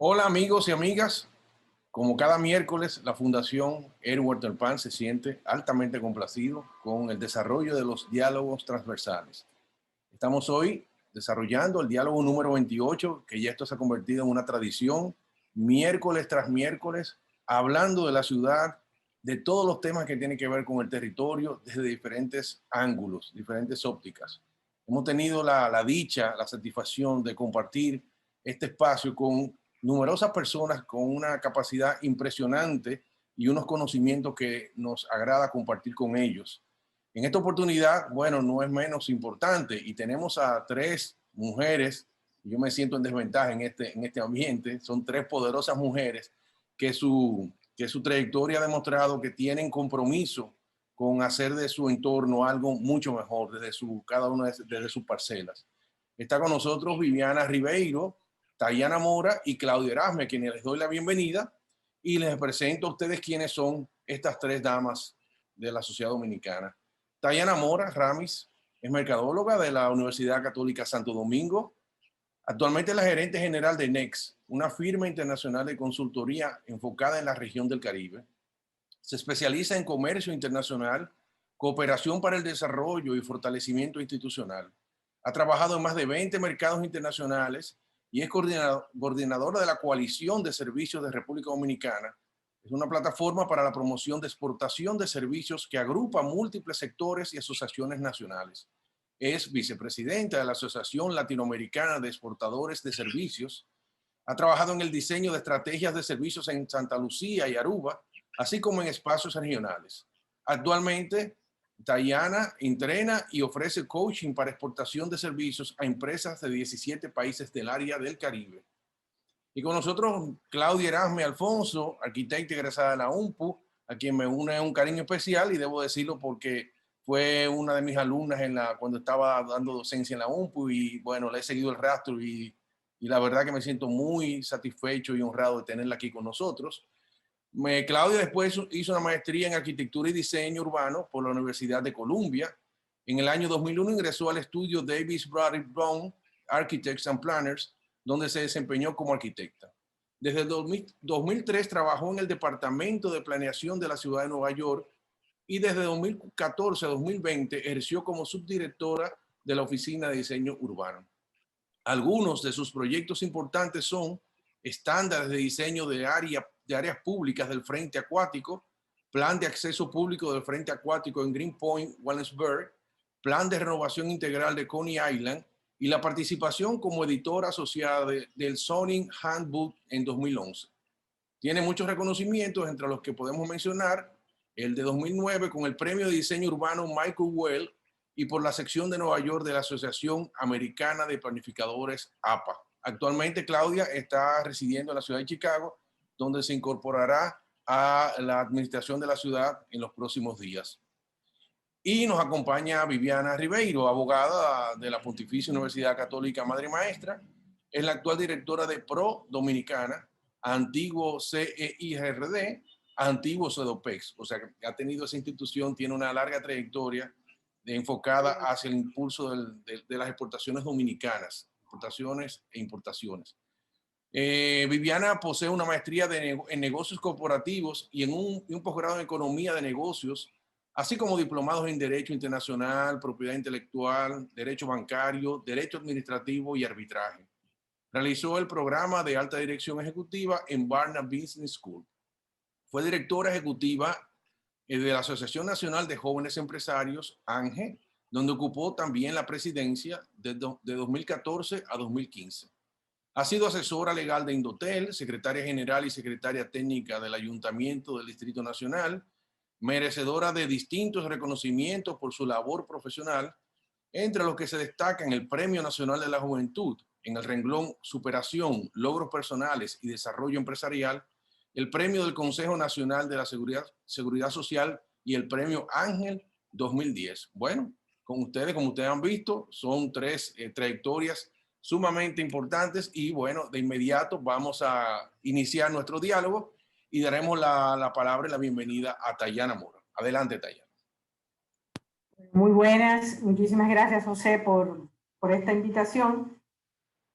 Hola amigos y amigas, como cada miércoles la Fundación Edward Pan se siente altamente complacido con el desarrollo de los diálogos transversales. Estamos hoy desarrollando el diálogo número 28, que ya esto se ha convertido en una tradición, miércoles tras miércoles, hablando de la ciudad, de todos los temas que tienen que ver con el territorio desde diferentes ángulos, diferentes ópticas. Hemos tenido la dicha, la satisfacción de compartir este espacio con numerosas personas con una capacidad impresionante y unos conocimientos que nos agrada compartir con ellos. En esta oportunidad, bueno, no es menos importante y tenemos a tres mujeres, y yo me siento en desventaja en este ambiente, son tres poderosas mujeres que su trayectoria ha demostrado que tienen compromiso con hacer de su entorno algo mucho mejor cada una desde sus parcelas. Está con nosotros Viviana Ribeiro, Tayana Mora y Claudia Erasme, a quienes les doy la bienvenida y les presento a ustedes quiénes son estas tres damas de la sociedad dominicana. Tayana Mora Ramis es mercadóloga de la Universidad Católica Santo Domingo. Actualmente es la gerente general de NEX, una firma internacional de consultoría enfocada en la región del Caribe. Se especializa en comercio internacional, cooperación para el desarrollo y fortalecimiento institucional. Ha trabajado en más de 20 mercados internacionales y es coordinadora de la Coalición de Servicios de República Dominicana. Es una plataforma para la promoción de exportación de servicios que agrupa múltiples sectores y asociaciones nacionales. Es vicepresidenta de la Asociación Latinoamericana de Exportadores de Servicios. Ha trabajado en el diseño de estrategias de servicios en Santa Lucía y Aruba, así como en espacios regionales. Actualmente, Tayana entrena y ofrece coaching para exportación de servicios a empresas de 17 países del área del Caribe. Y con nosotros, Claudia Erasme Alfonso, arquitecta egresada de la UNPU, a quien me une un cariño especial, y debo decirlo porque fue una de mis alumnas cuando estaba dando docencia en la UNPU, y bueno, le he seguido el rastro y la verdad que me siento muy satisfecho y honrado de tenerla aquí con nosotros. Claudia después hizo una maestría en arquitectura y diseño urbano por la Universidad de Columbia. En el año 2001 ingresó al estudio Davis Bradley Brown Architects and Planners, donde se desempeñó como arquitecta. Desde el 2003 trabajó en el Departamento de Planeación de la Ciudad de Nueva York y desde 2014 a 2020 ejerció como subdirectora de la Oficina de Diseño Urbano. Algunos de sus proyectos importantes son estándares de diseño de áreas públicas del Frente Acuático, plan de acceso público del Frente Acuático en Greenpoint, Williamsburg, plan de renovación integral de Coney Island y la participación como editora asociada del Zoning Handbook en 2011. Tiene muchos reconocimientos, entre los que podemos mencionar el de 2009 con el Premio de Diseño Urbano Michael Well y por la sección de Nueva York de la Asociación Americana de Planificadores APA. Actualmente Claudia está residiendo en la ciudad de Chicago, donde se incorporará a la administración de la ciudad en los próximos días. Y nos acompaña Viviana Ribeiro, abogada de la Pontificia Universidad Católica Madre Maestra. Es la actual directora de PRO Dominicana, antiguo CEIRD, antiguo CEDOPEX. O sea, que ha tenido esa institución, tiene una larga trayectoria enfocada hacia el impulso de las exportaciones dominicanas, exportaciones e importaciones. Viviana posee una maestría en negocios corporativos y en un posgrado en economía de negocios, así como diplomados en Derecho Internacional, Propiedad Intelectual, Derecho Bancario, Derecho Administrativo y Arbitraje. Realizó el programa de alta dirección ejecutiva en Barnard Business School. Fue directora ejecutiva de la Asociación Nacional de Jóvenes Empresarios, ANGE, donde ocupó también la presidencia de 2014 a 2015. Ha sido asesora legal de Indotel, secretaria general y secretaria técnica del Ayuntamiento del Distrito Nacional, merecedora de distintos reconocimientos por su labor profesional, entre los que se destacan el Premio Nacional de la Juventud en el renglón Superación, Logros Personales y Desarrollo Empresarial, el Premio del Consejo Nacional de la Seguridad Social y el Premio Ángel 2010. Bueno, con ustedes, como ustedes han visto, son tres trayectorias sumamente importantes y bueno, de inmediato vamos a iniciar nuestro diálogo y daremos la palabra y la bienvenida a Tayana Mora. Adelante, Tayana. Muy buenas, muchísimas gracias, José, por esta invitación.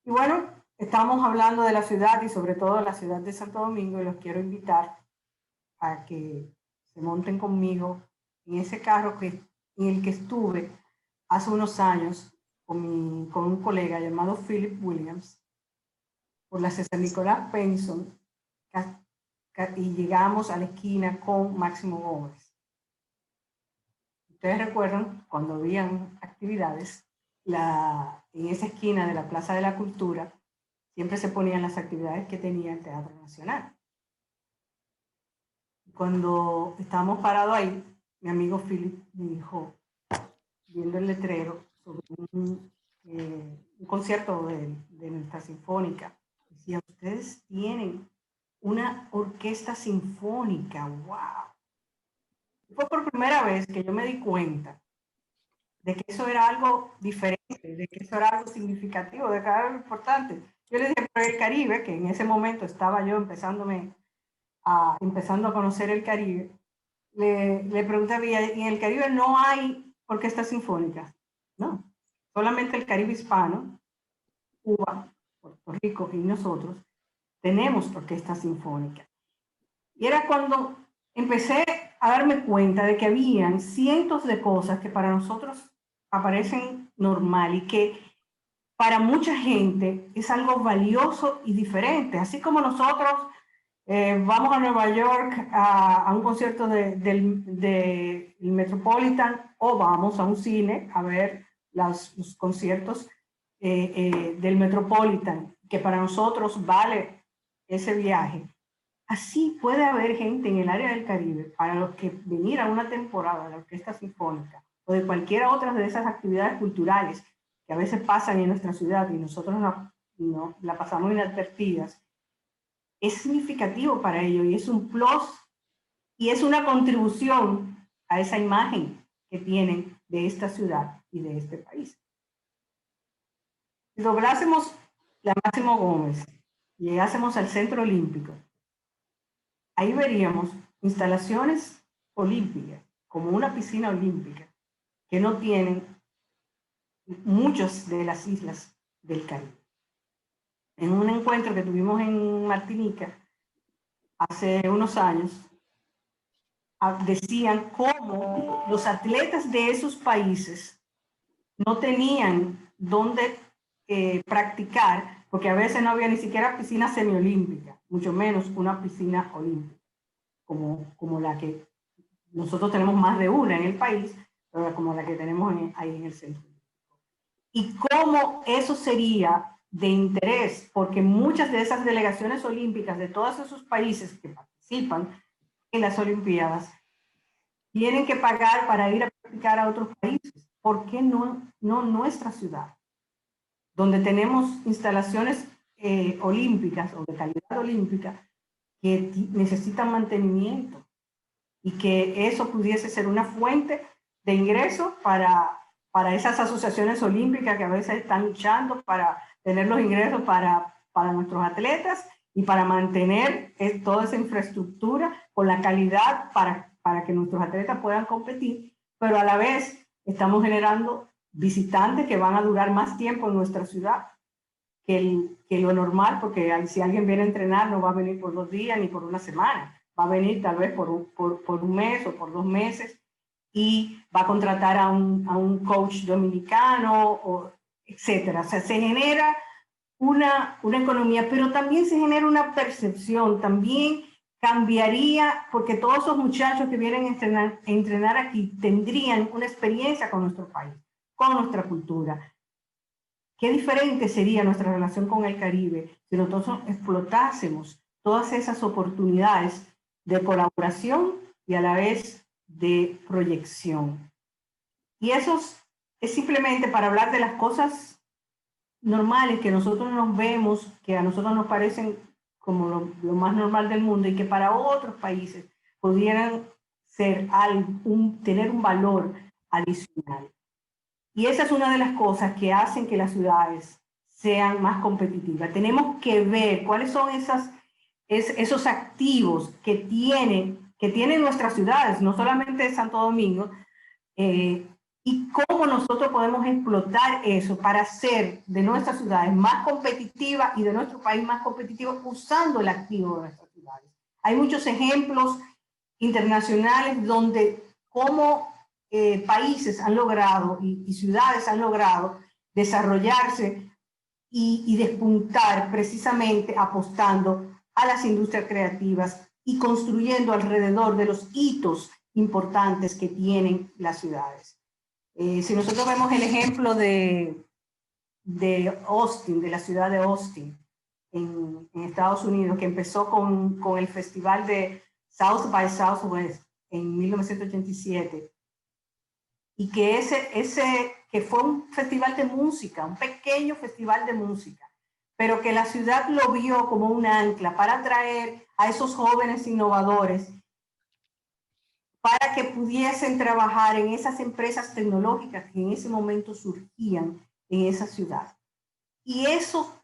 Y bueno, estamos hablando de la ciudad y sobre todo la ciudad de Santo Domingo, y los quiero invitar a que se monten conmigo en ese carro en el que estuve hace unos años con un colega llamado Philip Williams por la César Nicolás Penson, y llegamos a la esquina con Máximo Gómez. Ustedes recuerdan cuando habían actividades, en esa esquina de la Plaza de la Cultura siempre se ponían las actividades que tenía el Teatro Nacional. Cuando estábamos parados ahí, mi amigo Philip me dijo, viendo el letrero sobre un concierto de nuestra sinfónica, decía, ustedes tienen una orquesta sinfónica, wow. Fue por primera vez que yo me di cuenta de que eso era algo diferente, de que eso era algo significativo, de que era algo importante. Yo le dije, pero el Caribe, que en ese momento estaba yo empezando a conocer el Caribe, le pregunté, ¿y en el Caribe no hay orquestas sinfónicas? No, solamente el Caribe hispano, Cuba, Puerto Rico y nosotros, tenemos orquestas sinfónicas. Y era cuando empecé a darme cuenta de que habían cientos de cosas que para nosotros aparecen normal y que para mucha gente es algo valioso y diferente. Así como nosotros vamos a Nueva York a un concierto del Metropolitan, o vamos a un cine a ver los conciertos del Metropolitan, que para nosotros vale ese viaje. Así puede haber gente en el área del Caribe para los que venir a una temporada de la Orquesta Sinfónica o de cualquiera otra de esas actividades culturales que a veces pasan en nuestra ciudad y nosotros no la pasamos inadvertidas, es significativo para ellos y es un plus y es una contribución a esa imagen que tienen de esta ciudad y de este país. Si lográsemos la Máximo Gómez, llegásemos al Centro Olímpico, ahí veríamos instalaciones olímpicas, como una piscina olímpica, que no tienen muchas de las islas del Caribe. En un encuentro que tuvimos en Martinica hace unos años, decían cómo los atletas de esos países no tenían dónde practicar, porque a veces no había ni siquiera piscina semiolímpica, mucho menos una piscina olímpica, como la que nosotros tenemos más de una en el país, pero como la que tenemos ahí en el centro. Y cómo eso sería de interés, porque muchas de esas delegaciones olímpicas de todos esos países que participan en las Olimpiadas tienen que pagar para ir a practicar a otros países. ¿Por qué no nuestra ciudad, donde tenemos instalaciones olímpicas o de calidad olímpica que necesitan mantenimiento y que eso pudiese ser una fuente de ingreso para esas asociaciones olímpicas que a veces están luchando para tener los ingresos para nuestros atletas y para mantener toda esa infraestructura con la calidad para que nuestros atletas puedan competir, pero a la vez estamos generando visitantes que van a durar más tiempo en nuestra ciudad que lo normal, porque si alguien viene a entrenar no va a venir por 2 días ni por una semana, va a venir tal vez por un mes o por 2 meses y va a contratar a un coach dominicano, etcétera. O sea, se genera una economía, pero también se genera una percepción, también cambiaría, porque todos esos muchachos que vienen a entrenar aquí tendrían una experiencia con nuestro país, con nuestra cultura. Qué diferente sería nuestra relación con el Caribe si nosotros explotásemos todas esas oportunidades de colaboración y a la vez de proyección. Y eso es simplemente para hablar de las cosas normales que nosotros nos vemos, que a nosotros nos parecen como lo más normal del mundo y que para otros países pudieran ser tener un valor adicional. Y esa es una de las cosas que hacen que las ciudades sean más competitivas. Tenemos que ver cuáles son esos activos que tienen nuestras ciudades, no solamente Santo Domingo, y y cómo nosotros podemos explotar eso para hacer de nuestras ciudades más competitivas y de nuestro país más competitivo usando el activo de nuestras ciudades. Hay muchos ejemplos internacionales donde cómo países han logrado y ciudades han logrado desarrollarse y despuntar precisamente apostando a las industrias creativas y construyendo alrededor de los hitos importantes que tienen las ciudades. Si nosotros vemos el ejemplo de Austin, de la ciudad de Austin, en Estados Unidos, que empezó con el festival de South by Southwest en 1987, y que fue un festival de música, un pequeño festival de música, pero que la ciudad lo vio como un ancla para atraer a esos jóvenes innovadores para que pudiesen trabajar en esas empresas tecnológicas que en ese momento surgían en esa ciudad. Y eso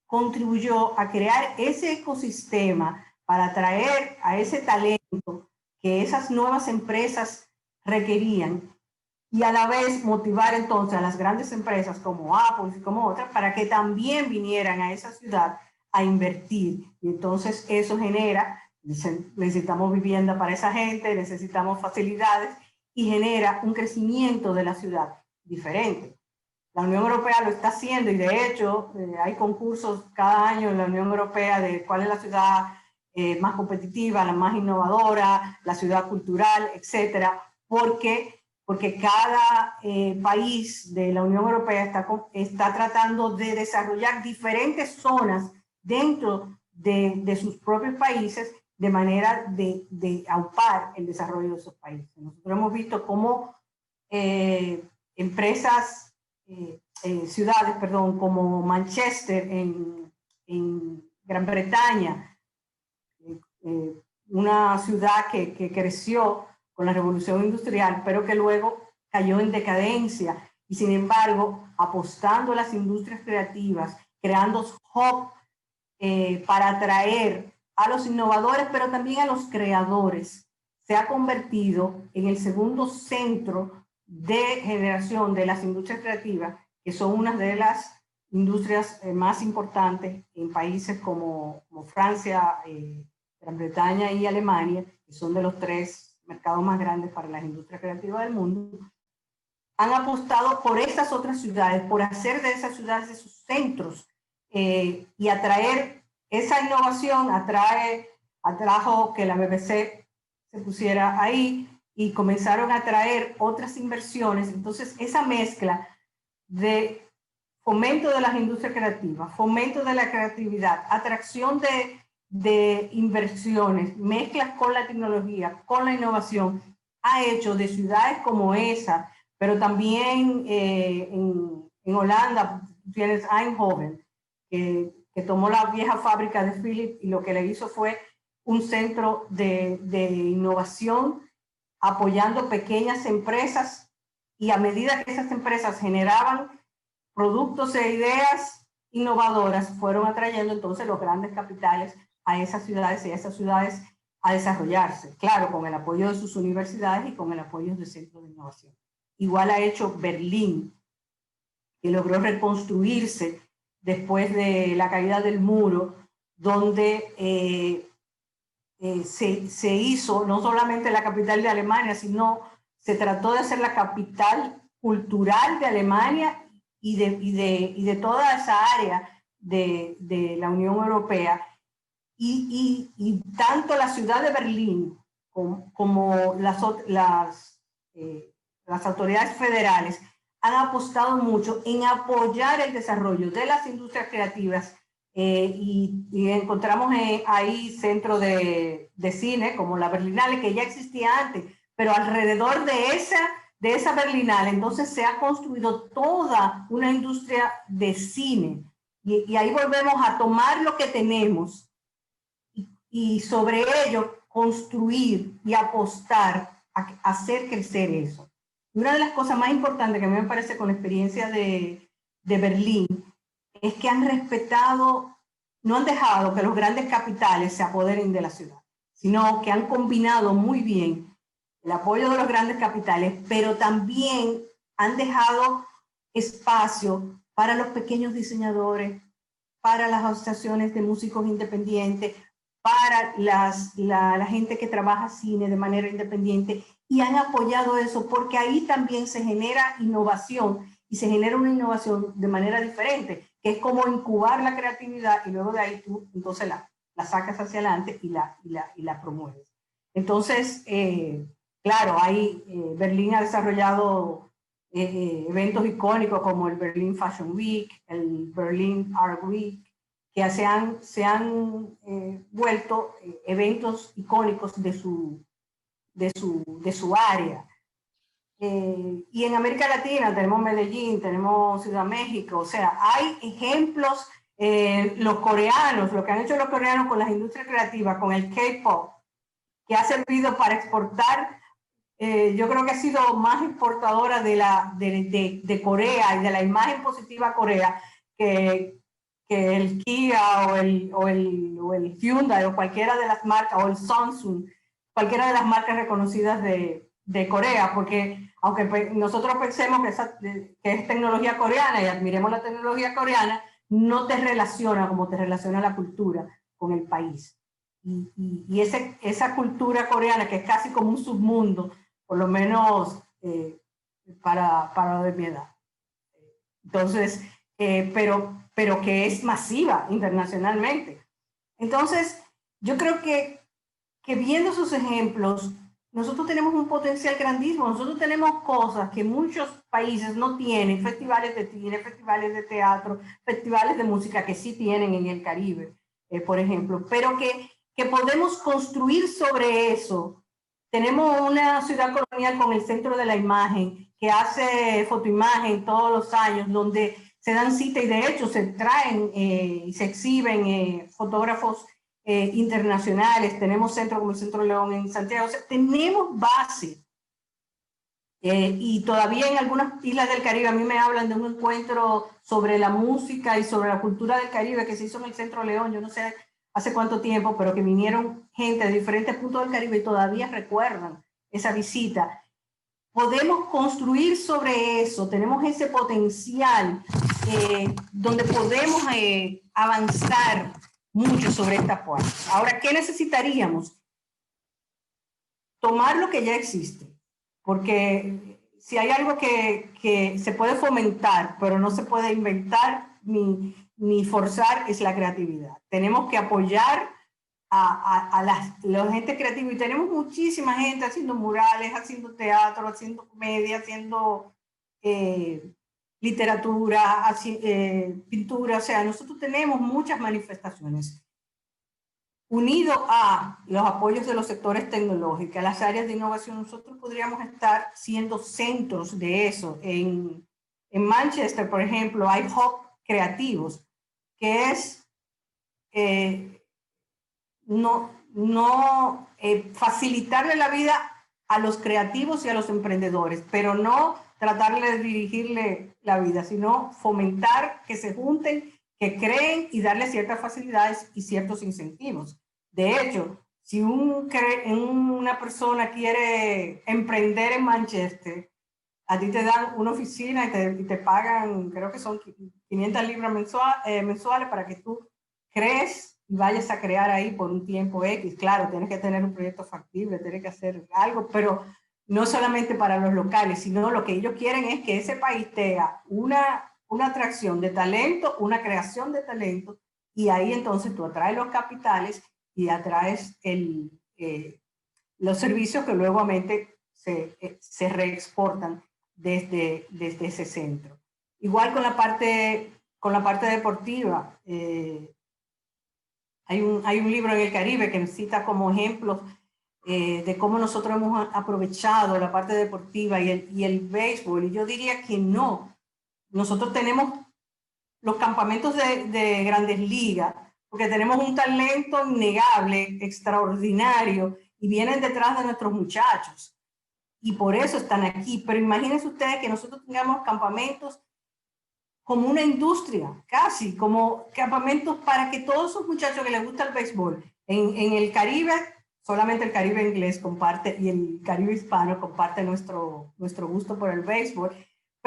contribuyó a crear ese ecosistema para atraer a ese talento que esas nuevas empresas requerían y a la vez motivar entonces a las grandes empresas como Apple y como otras para que también vinieran a esa ciudad a invertir. Y entonces eso genera, necesitamos vivienda para esa gente, necesitamos facilidades y genera un crecimiento de la ciudad diferente. La Unión Europea lo está haciendo y de hecho hay concursos cada año en la Unión Europea de cuál es la ciudad más competitiva, la más innovadora, la ciudad cultural, etcétera, porque cada país de la Unión Europea está tratando de desarrollar diferentes zonas dentro de sus propios países de manera de aupar el desarrollo de esos países. Nosotros hemos visto cómo ciudades, como Manchester en Gran Bretaña, una ciudad que creció con la revolución industrial, pero que luego cayó en decadencia y sin embargo, apostando a las industrias creativas, creando hubs para atraer a los innovadores, pero también a los creadores, se ha convertido en el segundo centro de generación de las industrias creativas, que son una de las industrias más importantes en países como Francia, Gran Bretaña y Alemania, que son de los 3 mercados más grandes para las industrias creativas del mundo. Han apostado por estas otras ciudades, por hacer de esas ciudades esos centros y atraer esa innovación, atrajo que la BBC se pusiera ahí y comenzaron a atraer otras inversiones. Entonces, esa mezcla de fomento de las industrias creativas, fomento de la creatividad, atracción de inversiones, mezclas con la tecnología, con la innovación, ha hecho de ciudades como esa, pero también en Holanda tienes Eindhoven, que tomó la vieja fábrica de Philips y lo que le hizo fue un centro de innovación apoyando pequeñas empresas, y a medida que esas empresas generaban productos e ideas innovadoras, fueron atrayendo entonces los grandes capitales a esas ciudades y a esas ciudades a desarrollarse, claro, con el apoyo de sus universidades y con el apoyo de centros de innovación. Igual ha hecho Berlín, que logró reconstruirse después de la caída del muro, donde se hizo no solamente la capital de Alemania, sino se trató de hacer la capital cultural de Alemania y de toda esa área de la Unión Europea. Y tanto la ciudad de Berlín como las autoridades federales han apostado mucho en apoyar el desarrollo de las industrias creativas y encontramos ahí centros de cine como la Berlinale, que ya existía antes, pero alrededor de esa Berlinale entonces se ha construido toda una industria de cine y ahí volvemos a tomar lo que tenemos y sobre ello construir y apostar a hacer crecer eso. Y una de las cosas más importantes que a mí me parece con la experiencia de Berlín es que han respetado, no han dejado que los grandes capitales se apoderen de la ciudad, sino que han combinado muy bien el apoyo de los grandes capitales, pero también han dejado espacio para los pequeños diseñadores, para las asociaciones de músicos independientes, para la gente que trabaja cine de manera independiente, y han apoyado eso porque ahí también se genera innovación, y se genera una innovación de manera diferente, que es como incubar la creatividad y luego de ahí tú entonces la sacas hacia adelante y la promueves. Entonces, claro, Berlín ha desarrollado eventos icónicos como el Berlin Fashion Week, el Berlin Art Week, que se han vuelto eventos icónicos de su área. Y en América Latina tenemos Medellín, tenemos Ciudad México, o sea, hay ejemplos, los coreanos, lo que han hecho los coreanos con las industrias creativas, con el K-pop, que ha servido para exportar. Yo creo que ha sido más exportadora de Corea y de la imagen positiva Corea que el Kia o el Hyundai o cualquiera de las marcas, o el Samsung, cualquiera de las marcas reconocidas de Corea, porque aunque nosotros pensemos que es tecnología coreana y admiremos la tecnología coreana, no te relaciona como te relaciona la cultura con el país. Y esa cultura coreana, que es casi como un submundo, por lo menos para de mi edad. Entonces, pero que es masiva internacionalmente. Entonces, yo creo que viendo sus ejemplos, nosotros tenemos un potencial grandísimo. Nosotros tenemos cosas que muchos países no tienen, festivales de cine, festivales de teatro, festivales de música que sí tienen en el Caribe, por ejemplo, pero que podemos construir sobre eso. Tenemos una ciudad colonial con el Centro de la Imagen, que hace fotoimagen todos los años, donde se dan cita y de hecho se traen y se exhiben fotógrafos internacionales. Tenemos centros como el Centro León en Santiago. O sea, tenemos base. Y todavía en algunas islas del Caribe a mí me hablan de un encuentro sobre la música y sobre la cultura del Caribe que se hizo en el Centro León, yo no sé hace cuánto tiempo, pero que vinieron gente de diferentes puntos del Caribe y todavía recuerdan esa visita. Podemos construir sobre eso, tenemos ese potencial donde podemos avanzar mucho sobre esta parte. Ahora, ¿qué necesitaríamos? Tomar lo que ya existe, porque si hay algo que se puede fomentar, pero no se puede inventar ni forzar, es la creatividad. Tenemos que apoyar a la gente creativa, y tenemos muchísima gente haciendo murales, haciendo teatro, haciendo comedia, haciendo literatura, pintura. O sea, nosotros tenemos muchas manifestaciones. Unido a los apoyos de los sectores tecnológicos, a las áreas de innovación, nosotros podríamos estar siendo centros de eso. En Manchester, por ejemplo, hay hubs creativos, que es facilitarle la vida a los creativos y a los emprendedores, pero no tratarle de dirigirle la vida, sino fomentar que se junten, que creen y darle ciertas facilidades y ciertos incentivos. De hecho, si una persona quiere emprender en Manchester, a ti te dan una oficina y te pagan, creo que son 500 libras mensuales para que tú crees y vayas a crear ahí por un tiempo X. Claro, tienes que tener un proyecto factible, tienes que hacer algo, pero no solamente para los locales, sino lo que ellos quieren es que ese país tenga una atracción de talento, una creación de talento, y ahí entonces tú atraes los capitales y atraes los servicios que luego se reexportan desde ese centro. Igual con la parte deportiva. Hay un libro en el Caribe que cita como ejemplos de cómo nosotros hemos aprovechado la parte deportiva y el béisbol, y yo diría que no. Nosotros tenemos los campamentos de Grandes Ligas, porque tenemos un talento innegable, extraordinario, y vienen detrás de nuestros muchachos, y por eso están aquí. Pero imagínense ustedes que nosotros tengamos campamentos como una industria, casi como campamentos para que todos esos muchachos que les gusta el béisbol, en el Caribe, solamente el Caribe inglés comparte y el Caribe hispano comparte nuestro gusto por el béisbol,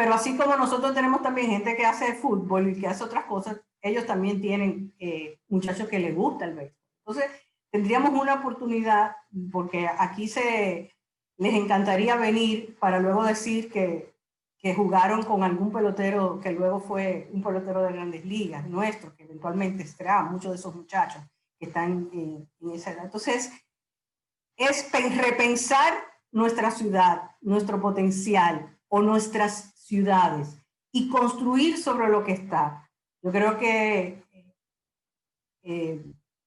pero así como nosotros tenemos también gente que hace fútbol y que hace otras cosas, ellos también tienen muchachos que les gusta el béisbol. Entonces, tendríamos una oportunidad, porque aquí les encantaría venir para luego decir que jugaron con algún pelotero que luego fue un pelotero de Grandes Ligas, nuestro, que eventualmente será muchos de esos muchachos que están en esa edad. Entonces, es repensar nuestra ciudad, nuestro potencial o nuestras ciudades y construir sobre lo que está. Yo creo que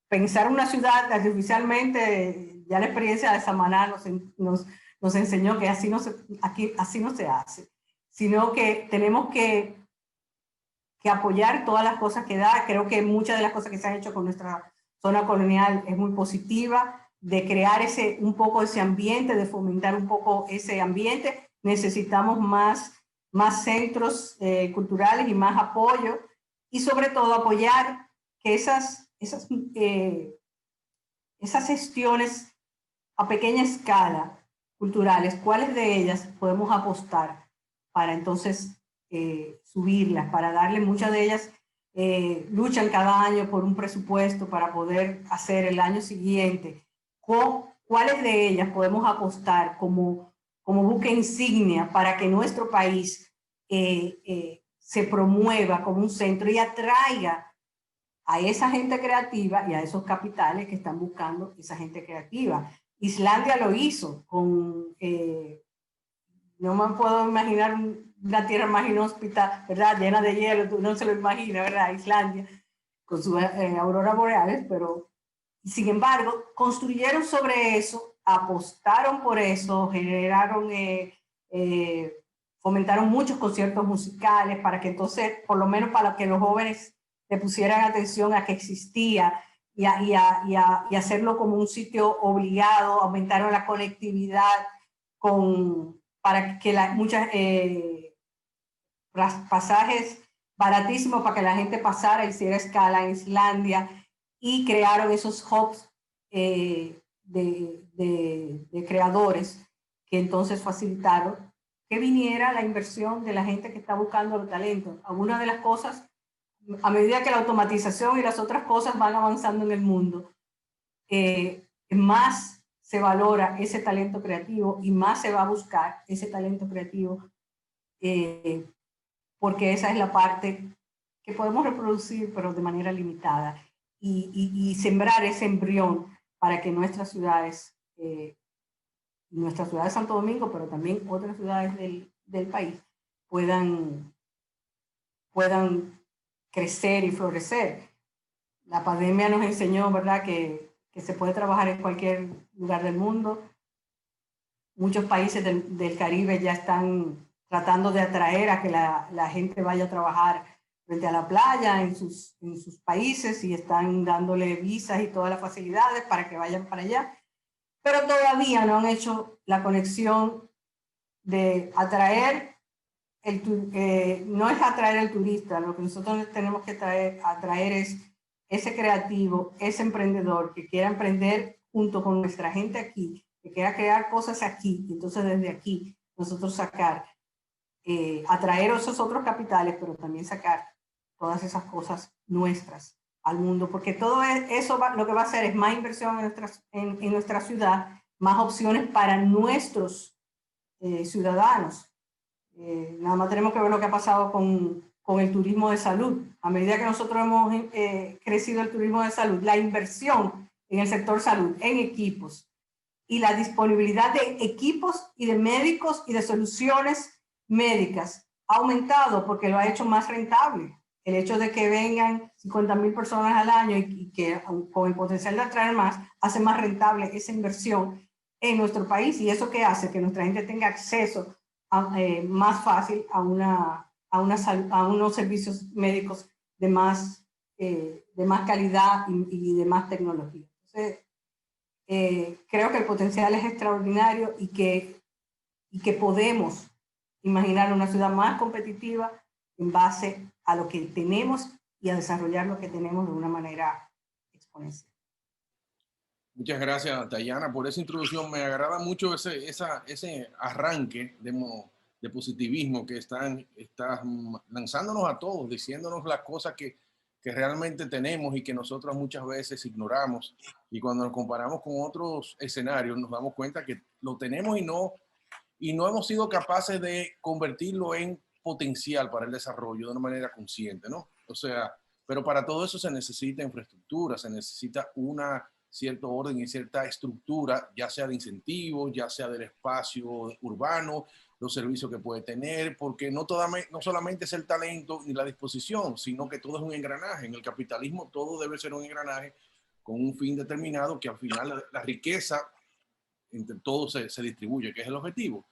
pensar una ciudad artificialmente, ya la experiencia de Samaná nos enseñó que así no se hace, sino que tenemos que apoyar todas las cosas que da. Creo que muchas de las cosas que se han hecho con nuestra zona colonial es muy positiva, de crear un poco ese ambiente, de fomentar un poco ese ambiente. Necesitamos más centros culturales y más apoyo, y sobre todo apoyar que esas gestiones a pequeña escala culturales, cuáles de ellas podemos apostar para entonces subirlas, para darle. Muchas de ellas luchan cada año por un presupuesto para poder hacer el año siguiente. ¿Cuáles de ellas podemos apostar como buque insignia para que nuestro país se promueva como un centro y atraiga a esa gente creativa y a esos capitales que están buscando esa gente creativa? Islandia lo hizo con, no me puedo imaginar una tierra más inhóspita, ¿verdad? Llena de hielo, no se lo imagina, ¿verdad? Islandia, con sus auroras boreales, pero sin embargo, construyeron sobre eso, apostaron por eso, generaron, fomentaron muchos conciertos musicales para que entonces, por lo menos para que los jóvenes le pusieran atención a que existía y hacerlo como un sitio obligado. Aumentaron la conectividad para que muchas pasajes baratísimos para que la gente pasara, hiciera escala en Islandia, y crearon esos hubs de creadores que entonces facilitaron que viniera la inversión de la gente que está buscando los talentos. Algunas de las cosas, a medida que la automatización y las otras cosas van avanzando en el mundo, más se valora ese talento creativo y más se va a buscar ese talento creativo, porque esa es la parte que podemos reproducir, pero de manera limitada, y sembrar ese embrión para que nuestras ciudades, nuestra ciudad de Santo Domingo, pero también otras ciudades del país, puedan crecer y florecer. La pandemia nos enseñó, ¿verdad?, que se puede trabajar en cualquier lugar del mundo. Muchos países del Caribe ya están tratando de atraer a que la gente vaya a trabajar frente a la playa en sus países, y están dándole visas y todas las facilidades para que vayan para allá. Pero todavía no han hecho la conexión de atraer, no es atraer al turista. Lo que nosotros tenemos que atraer es ese creativo, ese emprendedor que quiera emprender junto con nuestra gente aquí, que quiera crear cosas aquí, y entonces desde aquí nosotros sacar, atraer esos otros capitales, pero también sacar todas esas cosas nuestras al mundo, porque todo eso lo que va a hacer es más inversión en nuestra ciudad, más opciones para nuestros ciudadanos. Nada más tenemos que ver lo que ha pasado con el turismo de salud. A medida que nosotros hemos crecido el turismo de salud, la inversión en el sector salud, en equipos, y la disponibilidad de equipos y de médicos y de soluciones médicas ha aumentado, porque lo ha hecho más rentable. El hecho de que vengan 50,000 personas al año y que con el potencial de atraer más, hace más rentable esa inversión en nuestro país. ¿Y eso qué hace? Que nuestra gente tenga acceso más fácil a unos servicios médicos de más calidad y de más tecnología. Entonces, creo que el potencial es extraordinario, y que podemos imaginar una ciudad más competitiva en base a lo que tenemos y a desarrollar lo que tenemos de una manera exponencial. Muchas gracias, Dayana, por esa introducción. Me agrada mucho ese arranque de positivismo que están lanzándonos a todos, diciéndonos las cosas que realmente tenemos y que nosotros muchas veces ignoramos. Y cuando nos comparamos con otros escenarios, nos damos cuenta que lo tenemos y no hemos sido capaces de convertirlo en potencial para el desarrollo de una manera consciente, ¿no? O sea, pero para todo eso se necesita infraestructura, se necesita una cierto orden y cierta estructura, ya sea de incentivos, ya sea del espacio urbano, los servicios que puede tener, porque no solamente es el talento ni la disposición, sino que todo es un engranaje. En el capitalismo todo debe ser un engranaje con un fin determinado que al final la riqueza entre todos se distribuye, que es el objetivo.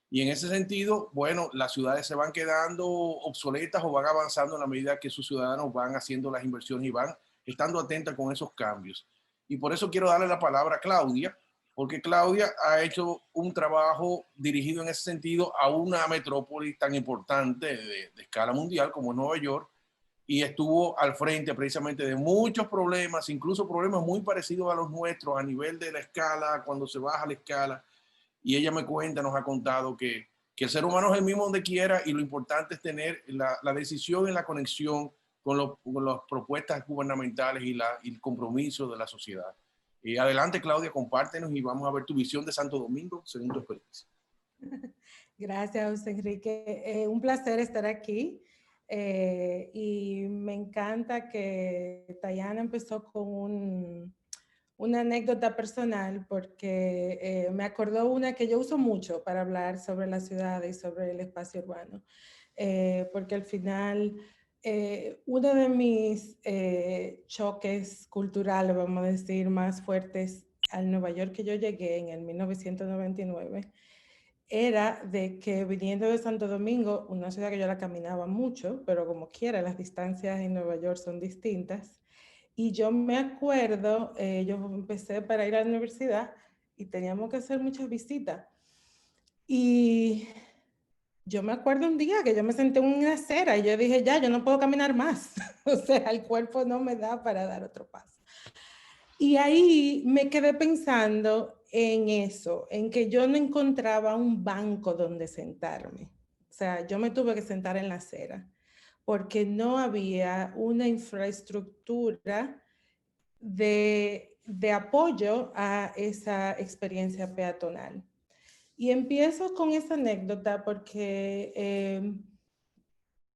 Y en ese sentido, bueno, las ciudades se van quedando obsoletas o van avanzando en la medida que sus ciudadanos van haciendo las inversiones y van estando atentas con esos cambios. Y por eso quiero darle la palabra a Claudia, porque Claudia ha hecho un trabajo dirigido en ese sentido a una metrópoli tan importante de escala mundial como es Nueva York, y estuvo al frente precisamente de muchos problemas, incluso problemas muy parecidos a los nuestros a nivel de la escala, cuando se baja la escala. Y ella nos ha contado que el ser humano es el mismo donde quiera y lo importante es tener la decisión y la conexión con las propuestas gubernamentales y el compromiso de la sociedad. Adelante, Claudia, compártenos y vamos a ver tu visión de Santo Domingo según tu experiencia. Gracias, José Enrique. Un placer estar aquí. Y me encanta que Tayana empezó con una anécdota personal porque me acordó una que yo uso mucho para hablar sobre la ciudad y sobre el espacio urbano. Porque al final, uno de mis choques culturales, vamos a decir, más fuertes al Nueva York que yo llegué en el 1999, era de que viniendo de Santo Domingo, una ciudad que yo la caminaba mucho, pero como quiera, las distancias en Nueva York son distintas. Y yo me acuerdo, yo empecé para ir a la universidad y teníamos que hacer muchas visitas. Y yo me acuerdo un día que yo me senté en una acera y yo dije, ya, yo no puedo caminar más. O sea, el cuerpo no me da para dar otro paso. Y ahí me quedé pensando en eso, en que yo no encontraba un banco donde sentarme. O sea, yo me tuve que sentar en la acera porque no había una infraestructura de apoyo a esa experiencia peatonal. Y empiezo con esa anécdota porque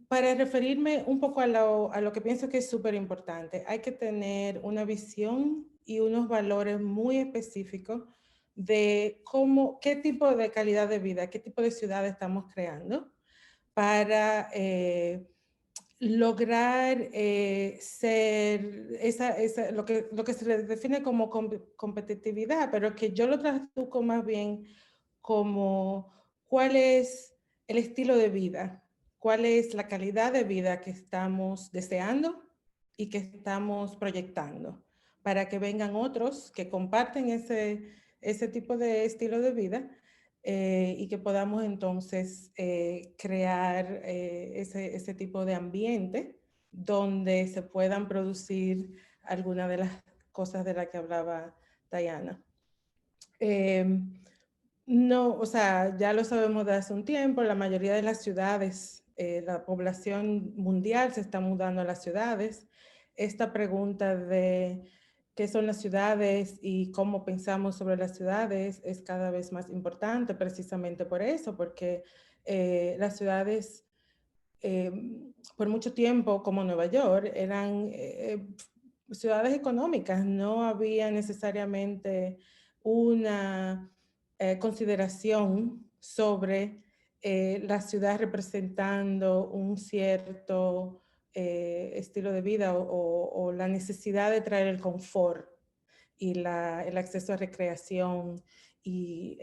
para referirme un poco a lo que pienso que es súper importante, hay que tener una visión y unos valores muy específicos de qué tipo de calidad de vida, qué tipo de ciudad estamos creando para lograr ser lo que se le define como competitividad, pero que yo lo traduzco más bien como cuál es el estilo de vida, cuál es la calidad de vida que estamos deseando y que estamos proyectando, para que vengan otros que comparten ese tipo de estilo de vida y que podamos entonces crear ese tipo de ambiente donde se puedan producir algunas de las cosas de las que hablaba Diana. No, o sea, ya lo sabemos de hace un tiempo, la mayoría de las ciudades, la población mundial se está mudando a las ciudades. Esta pregunta de qué son las ciudades y cómo pensamos sobre las ciudades es cada vez más importante precisamente por eso, porque las ciudades por mucho tiempo, como Nueva York, eran ciudades económicas, no había necesariamente una consideración sobre la ciudad representando un cierto estilo de vida o la necesidad de traer el confort y el acceso a recreación y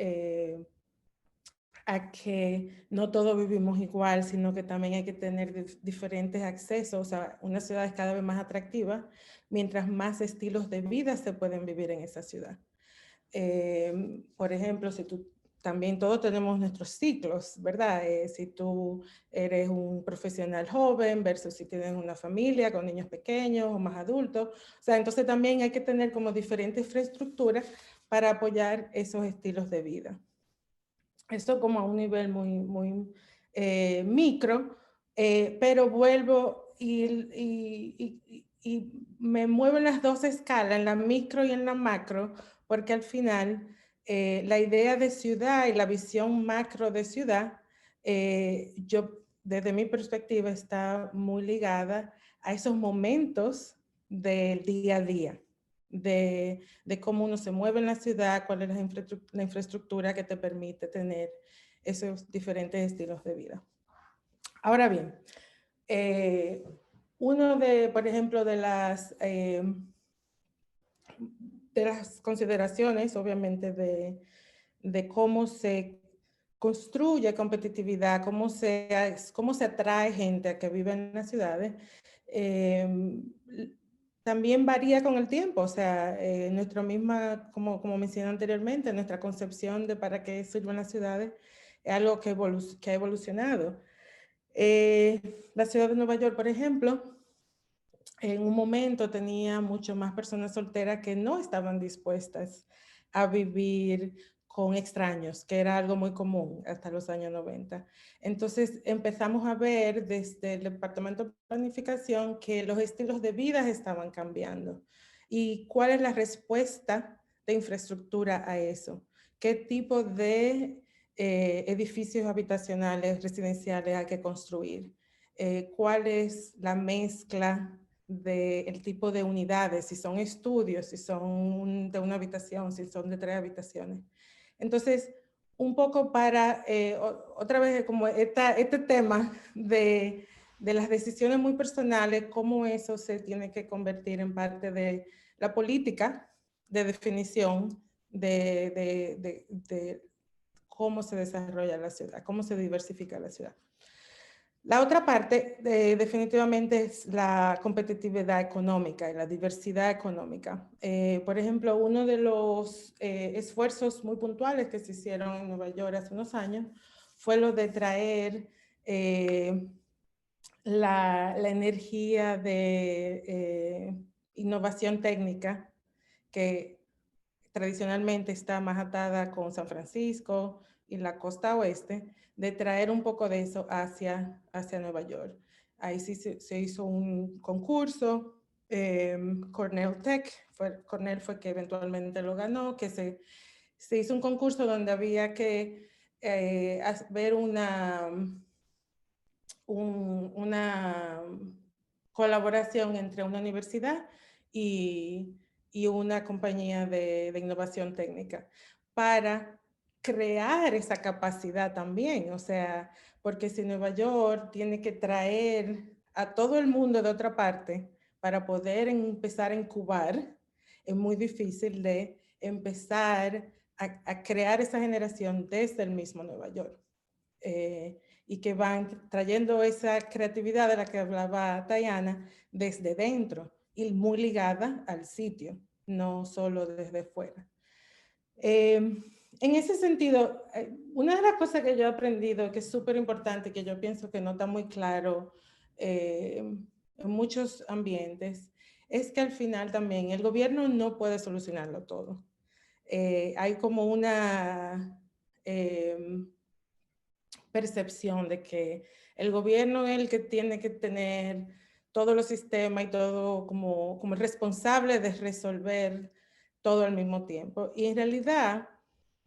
a que no todos vivimos igual, sino que también hay que tener diferentes accesos. O sea, una ciudad es cada vez más atractiva mientras más estilos de vida se pueden vivir en esa ciudad. Por ejemplo, si tú también todos tenemos nuestros ciclos, ¿verdad? Si tú eres un profesional joven versus si tienes una familia con niños pequeños o más adultos. O sea, entonces también hay que tener como diferentes infraestructuras para apoyar esos estilos de vida. Esto como a un nivel muy micro, pero vuelvo y me muevo en las dos escalas, en la micro y en la macro, porque al final la idea de ciudad y la visión macro de ciudad, yo desde mi perspectiva está muy ligada a esos momentos del día a día, de cómo uno se mueve en la ciudad, cuál es la infraestructura que te permite tener esos diferentes estilos de vida. Ahora bien, uno de, por ejemplo, de las consideraciones, obviamente, de cómo se construye competitividad, cómo se atrae gente a que vive en las ciudades, también varía con el tiempo. O sea, nuestra misma, como mencioné anteriormente, nuestra concepción de para qué sirven las ciudades es algo que ha evolucionado. La ciudad de Nueva York, por ejemplo, en un momento tenía mucho más personas solteras que no estaban dispuestas a vivir con extraños, que era algo muy común hasta los años 90. Entonces empezamos a ver desde el Departamento de Planificación que los estilos de vida estaban cambiando. ¿Y cuál es la respuesta de infraestructura a eso? ¿Qué tipo de edificios habitacionales, residenciales hay que construir? ¿Cuál es la mezcla del tipo de unidades, si son estudios, si son de una habitación, si son de 3 habitaciones? Entonces, un poco para, otra vez, como este tema de las decisiones muy personales, cómo eso se tiene que convertir en parte de la política de definición de cómo se desarrolla la ciudad, cómo se diversifica la ciudad. La otra parte definitivamente es la competitividad económica y la diversidad económica. Por ejemplo, uno de los esfuerzos muy puntuales que se hicieron en Nueva York hace unos años fue lo de traer la energía de innovación técnica, que tradicionalmente está más atada con San Francisco y la costa oeste, de traer un poco de eso hacia Nueva York. Ahí sí se hizo un concurso, Cornell Tech, Cornell fue que eventualmente lo ganó, que se hizo un concurso donde había que ver una colaboración entre una universidad y una compañía de innovación técnica para crear esa capacidad también. O sea, porque si Nueva York tiene que traer a todo el mundo de otra parte para poder empezar a incubar, es muy difícil de empezar a crear esa generación desde el mismo Nueva York. Y que van trayendo esa creatividad de la que hablaba Tayana desde dentro y muy ligada al sitio, no solo desde fuera. En ese sentido, una de las cosas que yo he aprendido que es súper importante, que yo pienso que no está muy claro en muchos ambientes, es que al final también el gobierno no puede solucionarlo todo. Hay como una percepción de que el gobierno es el que tiene que tener todos los sistemas y todo como responsable de resolver todo al mismo tiempo. Y en realidad,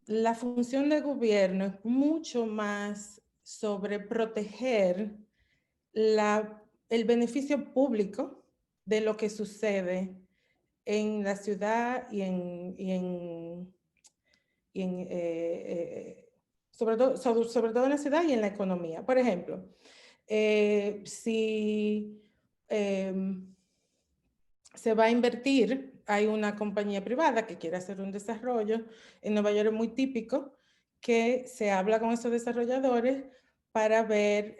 la función del gobierno es mucho más sobre proteger el beneficio público de lo que sucede en la ciudad y sobre todo en la ciudad y en la economía. Por ejemplo, si se va a invertir, hay una compañía privada que quiere hacer un desarrollo, en Nueva York es muy típico que se habla con esos desarrolladores para ver,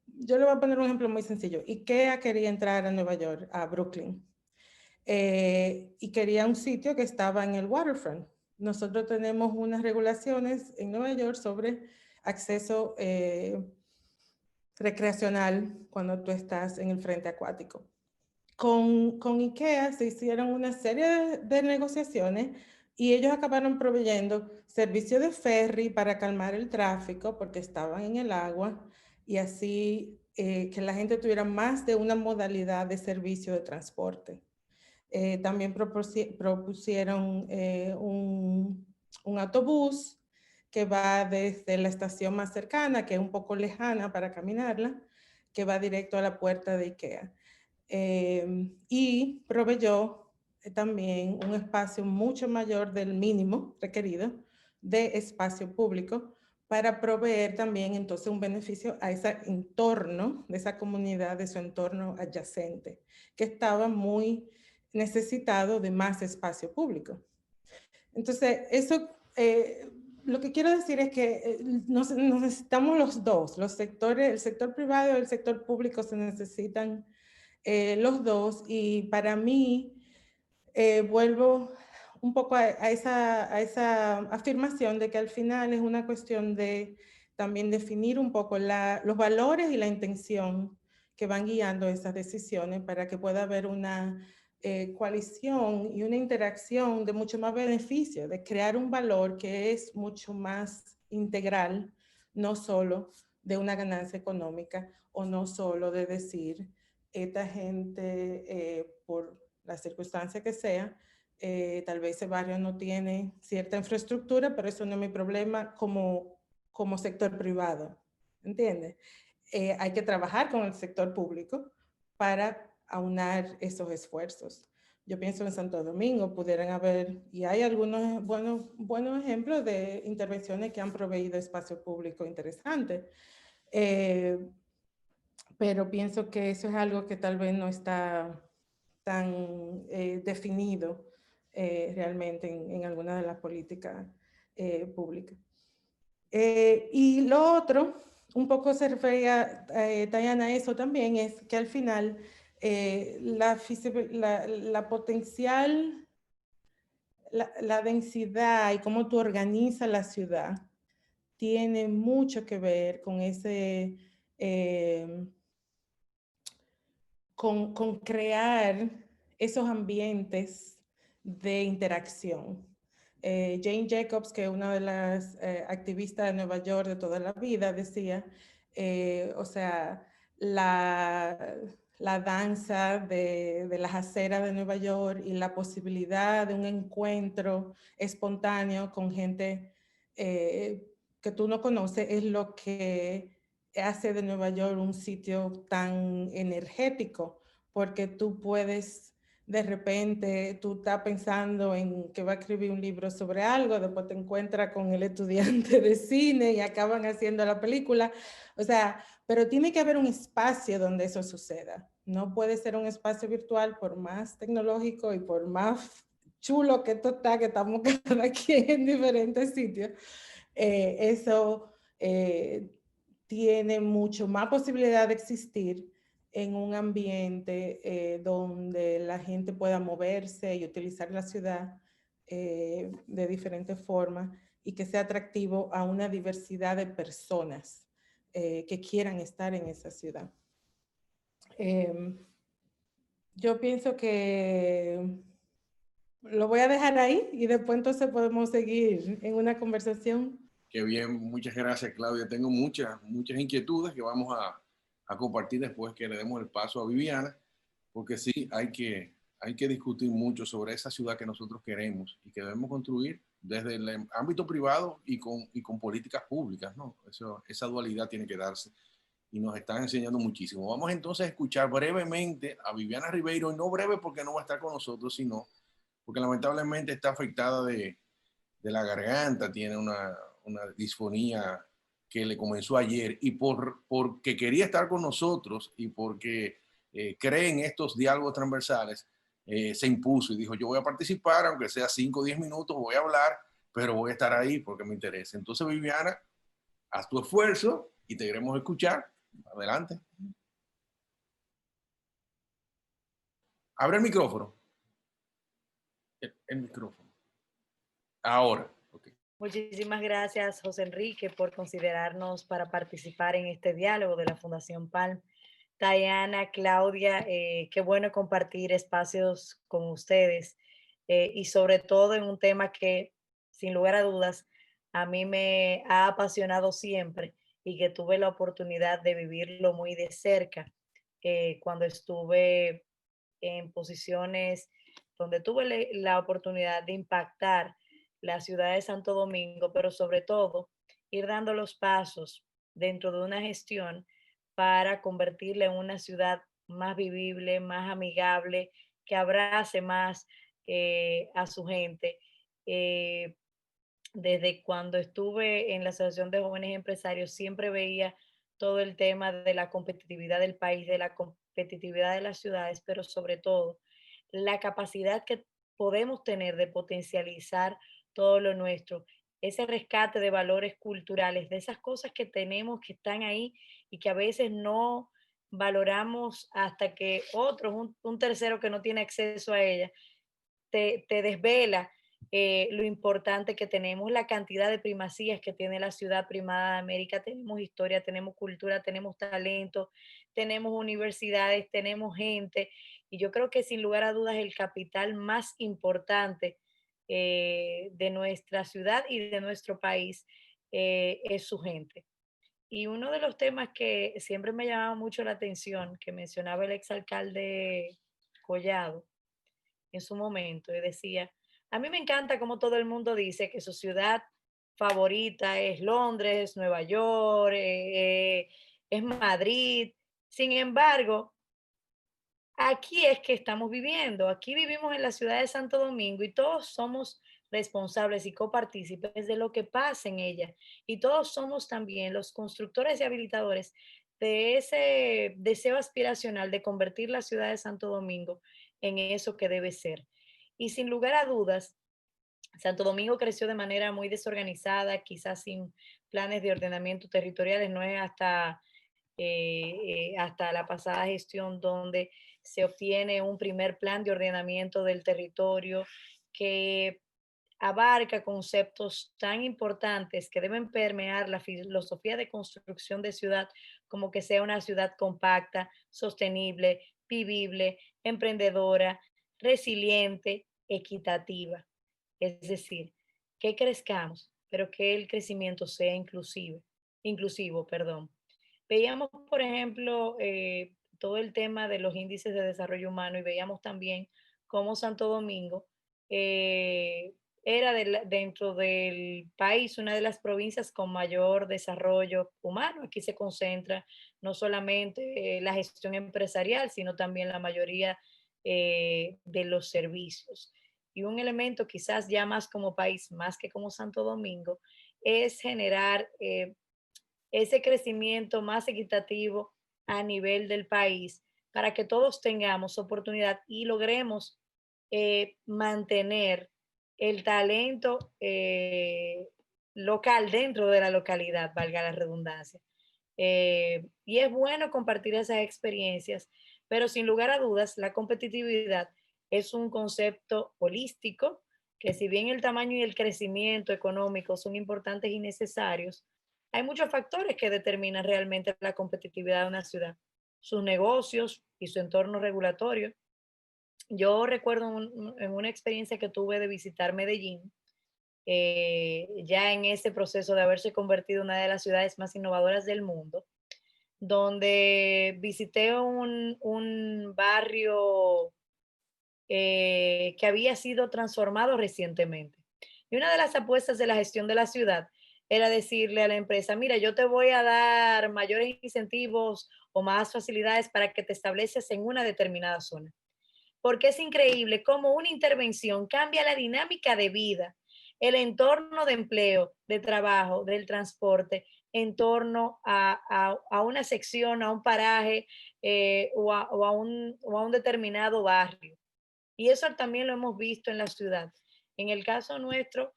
yo le voy a poner un ejemplo muy sencillo. IKEA quería entrar a Nueva York, a Brooklyn, y quería un sitio que estaba en el waterfront. Nosotros tenemos unas regulaciones en Nueva York sobre acceso recreacional cuando tú estás en el frente acuático. Con IKEA se hicieron una serie de negociaciones y ellos acabaron proveyendo servicio de ferry para calmar el tráfico porque estaban en el agua y así que la gente tuviera más de una modalidad de servicio de transporte. También propusieron un autobús que va desde la estación más cercana, que es un poco lejana para caminarla, que va directo a la puerta de IKEA. Y proveyó también un espacio mucho mayor del mínimo requerido de espacio público para proveer también entonces un beneficio a ese entorno, de esa comunidad, de su entorno adyacente, que estaba muy necesitado de más espacio público. Entonces, eso, lo que quiero decir es que nos necesitamos los dos, los sectores, el sector privado y el sector público se necesitan los dos, y para mí, vuelvo un poco a esa afirmación de que al final es una cuestión de también definir un poco los valores y la intención que van guiando esas decisiones para que pueda haber una coalición y una interacción de mucho más beneficio, de crear un valor que es mucho más integral, no solo de una ganancia económica o no solo de decir, esta gente, por la circunstancia que sea, tal vez ese barrio no tiene cierta infraestructura, pero eso no es mi problema como sector privado, ¿entiendes? Hay que trabajar con el sector público para aunar esos esfuerzos. Yo pienso en Santo Domingo, pudieran haber, y hay algunos buenos ejemplos de intervenciones que han proveído espacio público interesante. Pero pienso que eso es algo que tal vez no está tan definido realmente en alguna de las políticas públicas. Y lo otro, un poco se refería Tayana a eso también, es que al final la potencial, la densidad y cómo tú organizas la ciudad tiene mucho que ver con ese... con crear esos ambientes de interacción. Jane Jacobs, que es una de las activistas de Nueva York de toda la vida, decía, o sea, la danza de las aceras de Nueva York y la posibilidad de un encuentro espontáneo con gente que tú no conoces es lo que hace de Nueva York un sitio tan energético, porque tú puedes, de repente, tú estás pensando en que va a escribir un libro sobre algo, después te encuentras con el estudiante de cine y acaban haciendo la película. O sea, pero tiene que haber un espacio donde eso suceda. No puede ser un espacio virtual, por más tecnológico y por más chulo que esto está, que estamos cada quien en diferentes sitios. Eso tiene mucho más posibilidad de existir en un ambiente donde la gente pueda moverse y utilizar la ciudad de diferentes formas y que sea atractivo a una diversidad de personas que quieran estar en esa ciudad. Yo pienso que lo voy a dejar ahí y después entonces podemos seguir en una conversación. Qué bien, muchas gracias, Claudia. Tengo muchas inquietudes que vamos a compartir después que le demos el paso a Viviana, porque sí, hay que discutir mucho sobre esa ciudad que nosotros queremos y que debemos construir desde el ámbito privado y con políticas públicas, ¿no? Esa dualidad tiene que darse y nos están enseñando muchísimo. Vamos entonces a escuchar brevemente a Viviana Ribeiro, y no breve porque no va a estar con nosotros, sino porque lamentablemente está afectada de la garganta, tiene una disfonía que le comenzó ayer, y porque quería estar con nosotros y porque cree en estos diálogos transversales, se impuso y dijo, yo voy a participar, aunque sea 5 o 10 minutos, voy a hablar, pero voy a estar ahí porque me interesa. Entonces, Viviana, haz tu esfuerzo y te queremos escuchar. Adelante. Abre el micrófono. El micrófono. Ahora. Okay. Muchísimas gracias, José Enrique, por considerarnos para participar en este diálogo de la Fundación Palm. Tayana, Claudia, qué bueno compartir espacios con ustedes. y sobre todo en un tema que, sin lugar a dudas, a mí me ha apasionado siempre y que tuve la oportunidad de vivirlo muy de cerca cuando estuve en posiciones donde tuve la oportunidad de impactar la ciudad de Santo Domingo, pero sobre todo ir dando los pasos dentro de una gestión para convertirla en una ciudad más vivible, más amigable, que abrace más a su gente. Eh, Desde cuando estuve en la Asociación de Jóvenes Empresarios, siempre veía todo el tema de la competitividad del país, de la competitividad de las ciudades, pero sobre todo la capacidad que podemos tener de potencializar todo lo nuestro, ese rescate de valores culturales, de esas cosas que tenemos que están ahí y que a veces no valoramos hasta que otros, un tercero que no tiene acceso a ellas, te desvela lo importante que tenemos, la cantidad de primacías que tiene la ciudad primada de América. Tenemos historia, tenemos cultura, tenemos talento, tenemos universidades, tenemos gente. Y yo creo que sin lugar a dudas el capital más importante de nuestra ciudad y de nuestro país es su gente. Y uno de los temas que siempre me llamaba mucho la atención, que mencionaba el exalcalde Collado, en su momento y decía, a mí me encanta como todo el mundo dice que su ciudad favorita es Londres, Nueva York, es Madrid. Sin embargo, aquí es que estamos viviendo, aquí vivimos en la ciudad de Santo Domingo y todos somos responsables y copartícipes de lo que pasa en ella. Y todos somos también los constructores y habilitadores de ese deseo aspiracional de convertir la ciudad de Santo Domingo en eso que debe ser. Y sin lugar a dudas, Santo Domingo creció de manera muy desorganizada, quizás sin planes de ordenamiento territoriales, no es hasta la pasada gestión donde se obtiene un primer plan de ordenamiento del territorio que abarca conceptos tan importantes que deben permear la filosofía de construcción de ciudad, como que sea una ciudad compacta, sostenible, vivible, emprendedora, resiliente, equitativa. Es decir, que crezcamos, pero que el crecimiento sea inclusivo, perdón. Veíamos, por ejemplo, todo el tema de los índices de desarrollo humano y veíamos también cómo Santo Domingo eh, era dentro del país una de las provincias con mayor desarrollo humano. Aquí se concentra no solamente la gestión empresarial, sino también la mayoría de los servicios. Y un elemento quizás ya más como país, más que como Santo Domingo, es generar ese crecimiento más equitativo a nivel del país para que todos tengamos oportunidad y logremos mantener el talento local dentro de la localidad, valga la redundancia. Y es bueno compartir esas experiencias, pero sin lugar a dudas, la competitividad es un concepto holístico que si bien el tamaño y el crecimiento económico son importantes y necesarios, hay muchos factores que determinan realmente la competitividad de una ciudad, sus negocios y su entorno regulatorio. Yo recuerdo en una experiencia que tuve de visitar Medellín, ya en ese proceso de haberse convertido en una de las ciudades más innovadoras del mundo, donde visité un barrio que había sido transformado recientemente. Y una de las apuestas de la gestión de la ciudad era decirle a la empresa, mira, yo te voy a dar mayores incentivos o más facilidades para que te estableces en una determinada zona. Porque es increíble cómo una intervención cambia la dinámica de vida, el entorno de empleo, de trabajo, del transporte, en torno a una sección, a un paraje o a un determinado barrio. Y eso también lo hemos visto en la ciudad. En el caso nuestro,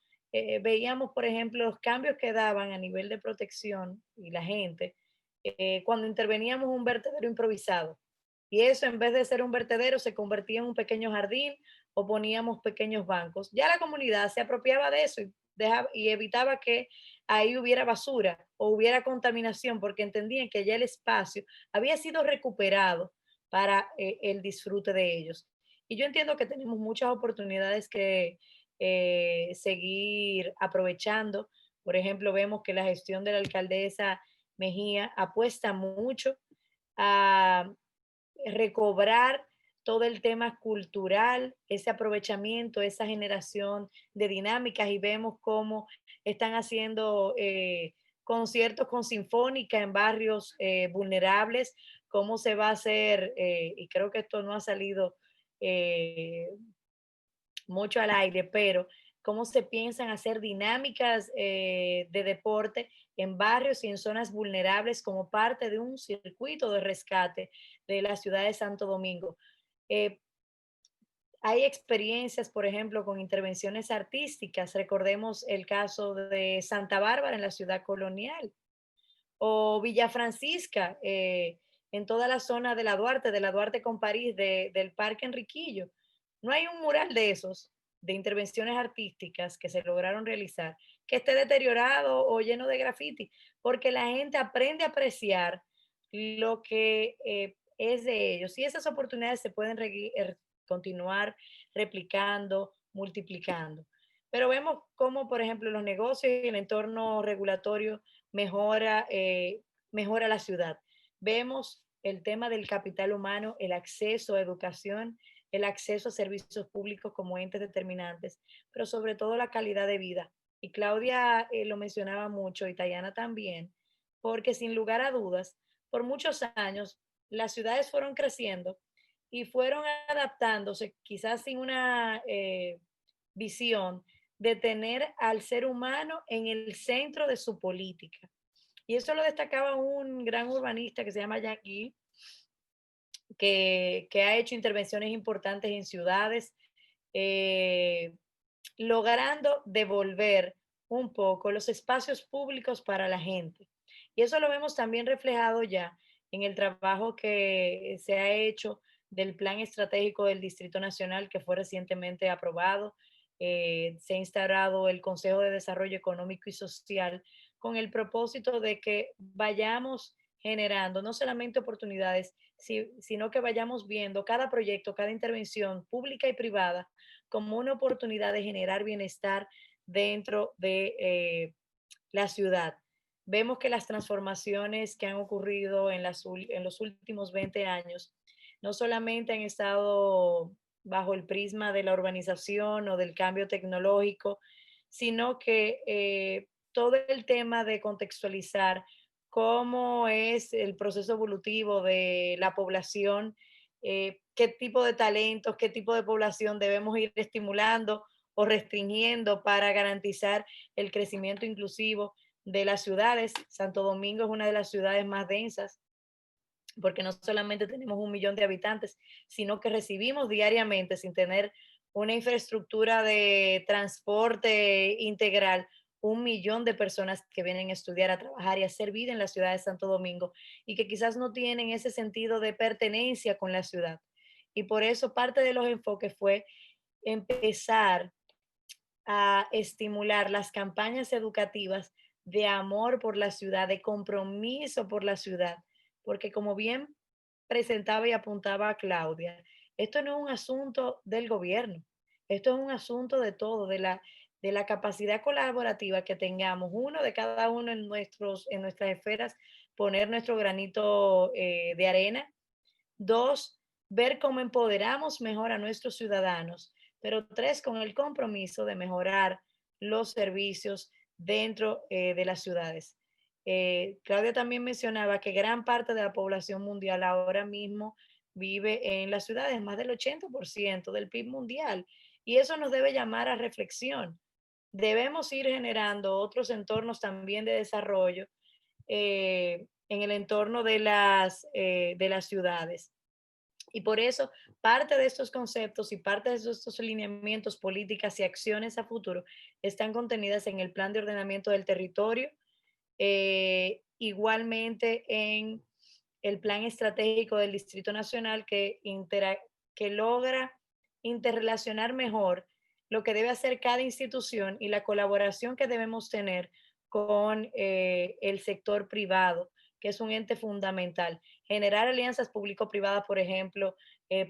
veíamos, por ejemplo, los cambios que daban a nivel de protección y la gente cuando interveníamos un vertedero improvisado. Y eso, en vez de ser un vertedero, se convertía en un pequeño jardín o poníamos pequeños bancos. Ya la comunidad se apropiaba de eso y evitaba que ahí hubiera basura o hubiera contaminación, porque entendían que ya el espacio había sido recuperado para el disfrute de ellos. Y yo entiendo que tenemos muchas oportunidades que seguir aprovechando. Por ejemplo, vemos que la gestión de la alcaldesa Mejía apuesta mucho a recobrar todo el tema cultural, ese aprovechamiento, esa generación de dinámicas, y vemos cómo están haciendo conciertos con sinfónica en barrios vulnerables, cómo se va a hacer, y creo que esto no ha salido eh, mucho al aire, pero cómo se piensan hacer dinámicas de deporte en barrios y en zonas vulnerables como parte de un circuito de rescate de la ciudad de Santo Domingo. Eh, Hay experiencias, por ejemplo, con intervenciones artísticas. Recordemos el caso de Santa Bárbara en la ciudad colonial o Villa Francisca en toda la zona de la Duarte con París, del Parque Enriquillo. No hay un mural de esos, de intervenciones artísticas que se lograron realizar, que esté deteriorado o lleno de graffiti, porque la gente aprende a apreciar lo que es de ellos. Y esas oportunidades se pueden continuar replicando, multiplicando. Pero vemos cómo, por ejemplo, los negocios y el entorno regulatorio mejora la ciudad. Vemos el tema del capital humano, el acceso a educación, el acceso a servicios públicos como entes determinantes, pero sobre todo la calidad de vida. Y Claudia lo mencionaba mucho y Tayana también, porque sin lugar a dudas, por muchos años las ciudades fueron creciendo y fueron adaptándose, quizás sin una visión de tener al ser humano en el centro de su política. Y eso lo destacaba un gran urbanista que se llama Jack Gee, que ha hecho intervenciones importantes en ciudades, eh, logrando devolver un poco los espacios públicos para la gente. Y eso lo vemos también reflejado ya en el trabajo que se ha hecho del Plan Estratégico del Distrito Nacional que fue recientemente aprobado. Se ha instaurado el Consejo de Desarrollo Económico y Social con el propósito de que vayamos generando no solamente oportunidades, sino que vayamos viendo cada proyecto, cada intervención pública y privada como una oportunidad de generar bienestar dentro de la ciudad. Vemos que las transformaciones que han ocurrido en los últimos 20 años no solamente han estado bajo el prisma de la urbanización o del cambio tecnológico, sino que todo el tema de contextualizar cómo es el proceso evolutivo de la población, qué tipo de talentos, qué tipo de población debemos ir estimulando o restringiendo para garantizar el crecimiento inclusivo de las ciudades. Santo Domingo es una de las ciudades más densas porque no solamente tenemos 1 millón de habitantes, sino que recibimos diariamente, sin tener una infraestructura de transporte integral, 1 millón de personas que vienen a estudiar, a trabajar y a hacer vida en la ciudad de Santo Domingo y que quizás no tienen ese sentido de pertenencia con la ciudad. Y por eso parte de los enfoques fue empezar a estimular las campañas educativas de amor por la ciudad, de compromiso por la ciudad, porque como bien presentaba y apuntaba a Claudia, esto no es un asunto del gobierno, esto es un asunto de todo, de la capacidad colaborativa que tengamos, uno de cada uno en nuestras esferas, poner nuestro granito de arena. Dos, ver cómo empoderamos mejor a nuestros ciudadanos. Pero tres, con el compromiso de mejorar los servicios dentro de las ciudades. Claudia también mencionaba que gran parte de la población mundial ahora mismo vive en las ciudades, más del 80% del PIB mundial. Y eso nos debe llamar a reflexión. Debemos ir generando otros entornos también de desarrollo en el entorno de las ciudades. Y por eso, parte de estos conceptos y parte de estos lineamientos, políticas y acciones a futuro están contenidas en el Plan de Ordenamiento del Territorio, igualmente en el Plan Estratégico del Distrito Nacional que logra interrelacionar mejor lo que debe hacer cada institución y la colaboración que debemos tener con el sector privado, que es un ente fundamental. Generar alianzas público-privadas, por ejemplo,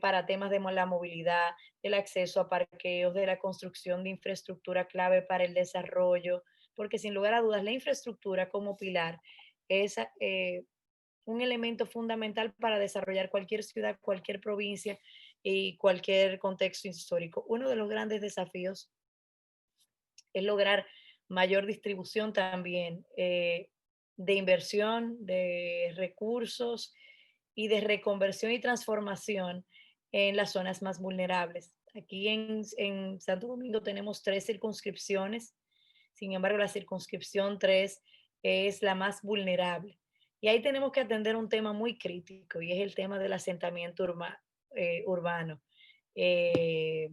para temas de la movilidad, el acceso a parqueos, de la construcción de infraestructura clave para el desarrollo, porque sin lugar a dudas la infraestructura como pilar es un elemento fundamental para desarrollar cualquier ciudad, cualquier provincia y cualquier contexto histórico. Uno de los grandes desafíos es lograr mayor distribución también de inversión, de recursos y de reconversión y transformación en las zonas más vulnerables. Aquí en Santo Domingo tenemos 3 circunscripciones, sin embargo la circunscripción 3 es la más vulnerable. Y ahí tenemos que atender un tema muy crítico y es el tema del asentamiento urbano. Eh,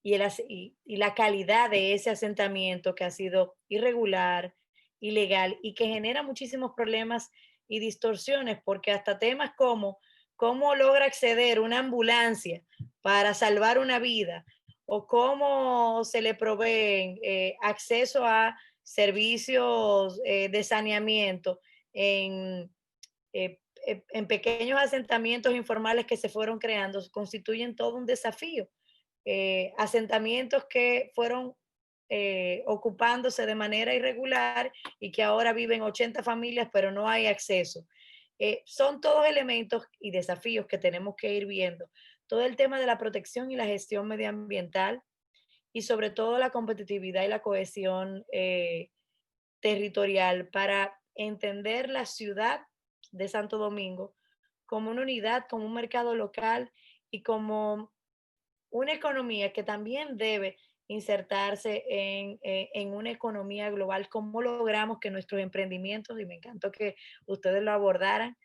y la calidad de ese asentamiento que ha sido irregular, ilegal y que genera muchísimos problemas y distorsiones, porque hasta temas como cómo logra acceder una ambulancia para salvar una vida o cómo se le proveen acceso a servicios de saneamiento en, en pequeños asentamientos informales que se fueron creando, constituyen todo un desafío. Asentamientos que fueron ocupándose de manera irregular y que ahora viven 80 familias, pero no hay acceso. Son todos elementos y desafíos que tenemos que ir viendo. Todo el tema de la protección y la gestión medioambiental y sobre todo la competitividad y la cohesión territorial para entender la ciudad de Santo Domingo como una unidad, como un mercado local y como una economía que también debe insertarse en una economía global. ¿Cómo logramos que nuestros emprendimientos, y me encantó que ustedes lo abordaran,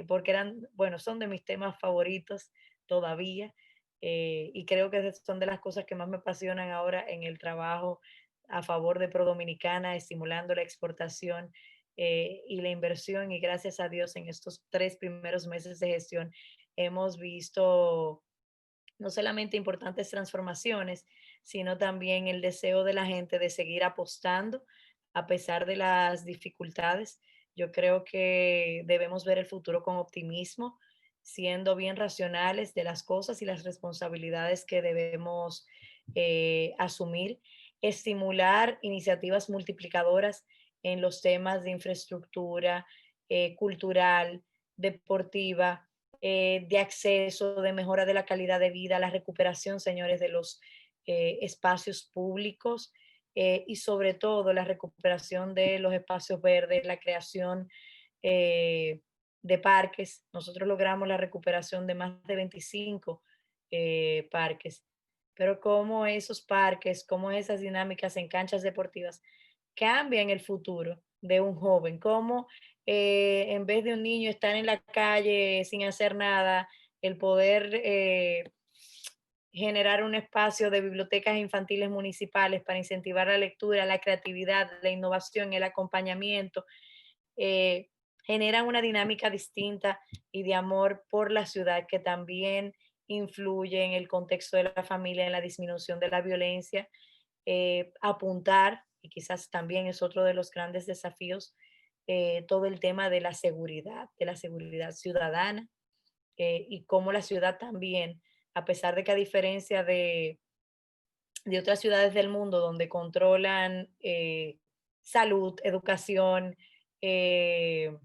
porque eran, bueno, son de mis temas favoritos todavía, y creo que son de las cosas que más me apasionan ahora en el trabajo a favor de Pro Dominicana, estimulando la exportación y la inversión, y gracias a Dios en estos 3 primeros meses de gestión hemos visto no solamente importantes transformaciones, sino también el deseo de la gente de seguir apostando a pesar de las dificultades. Yo creo que debemos ver el futuro con optimismo, siendo bien racionales de las cosas y las responsabilidades que debemos asumir, estimular iniciativas multiplicadoras en los temas de infraestructura, cultural, deportiva, de acceso, de mejora de la calidad de vida, la recuperación, señores, de los espacios públicos y sobre todo la recuperación de los espacios verdes, la creación de parques. Nosotros logramos la recuperación de más de 25 parques, pero cómo esos parques, cómo esas dinámicas en canchas deportivas cambian el futuro de un joven, cómo en vez de un niño estar en la calle sin hacer nada, el poder generar un espacio de bibliotecas infantiles municipales para incentivar la lectura, la creatividad, la innovación, el acompañamiento, eh, generan una dinámica distinta y de amor por la ciudad que también influye en el contexto de la familia, en la disminución de la violencia, apuntar, y quizás también es otro de los grandes desafíos, todo el tema de la seguridad ciudadana y cómo la ciudad también, a pesar de que a diferencia de otras ciudades del mundo donde controlan salud, educación, eh,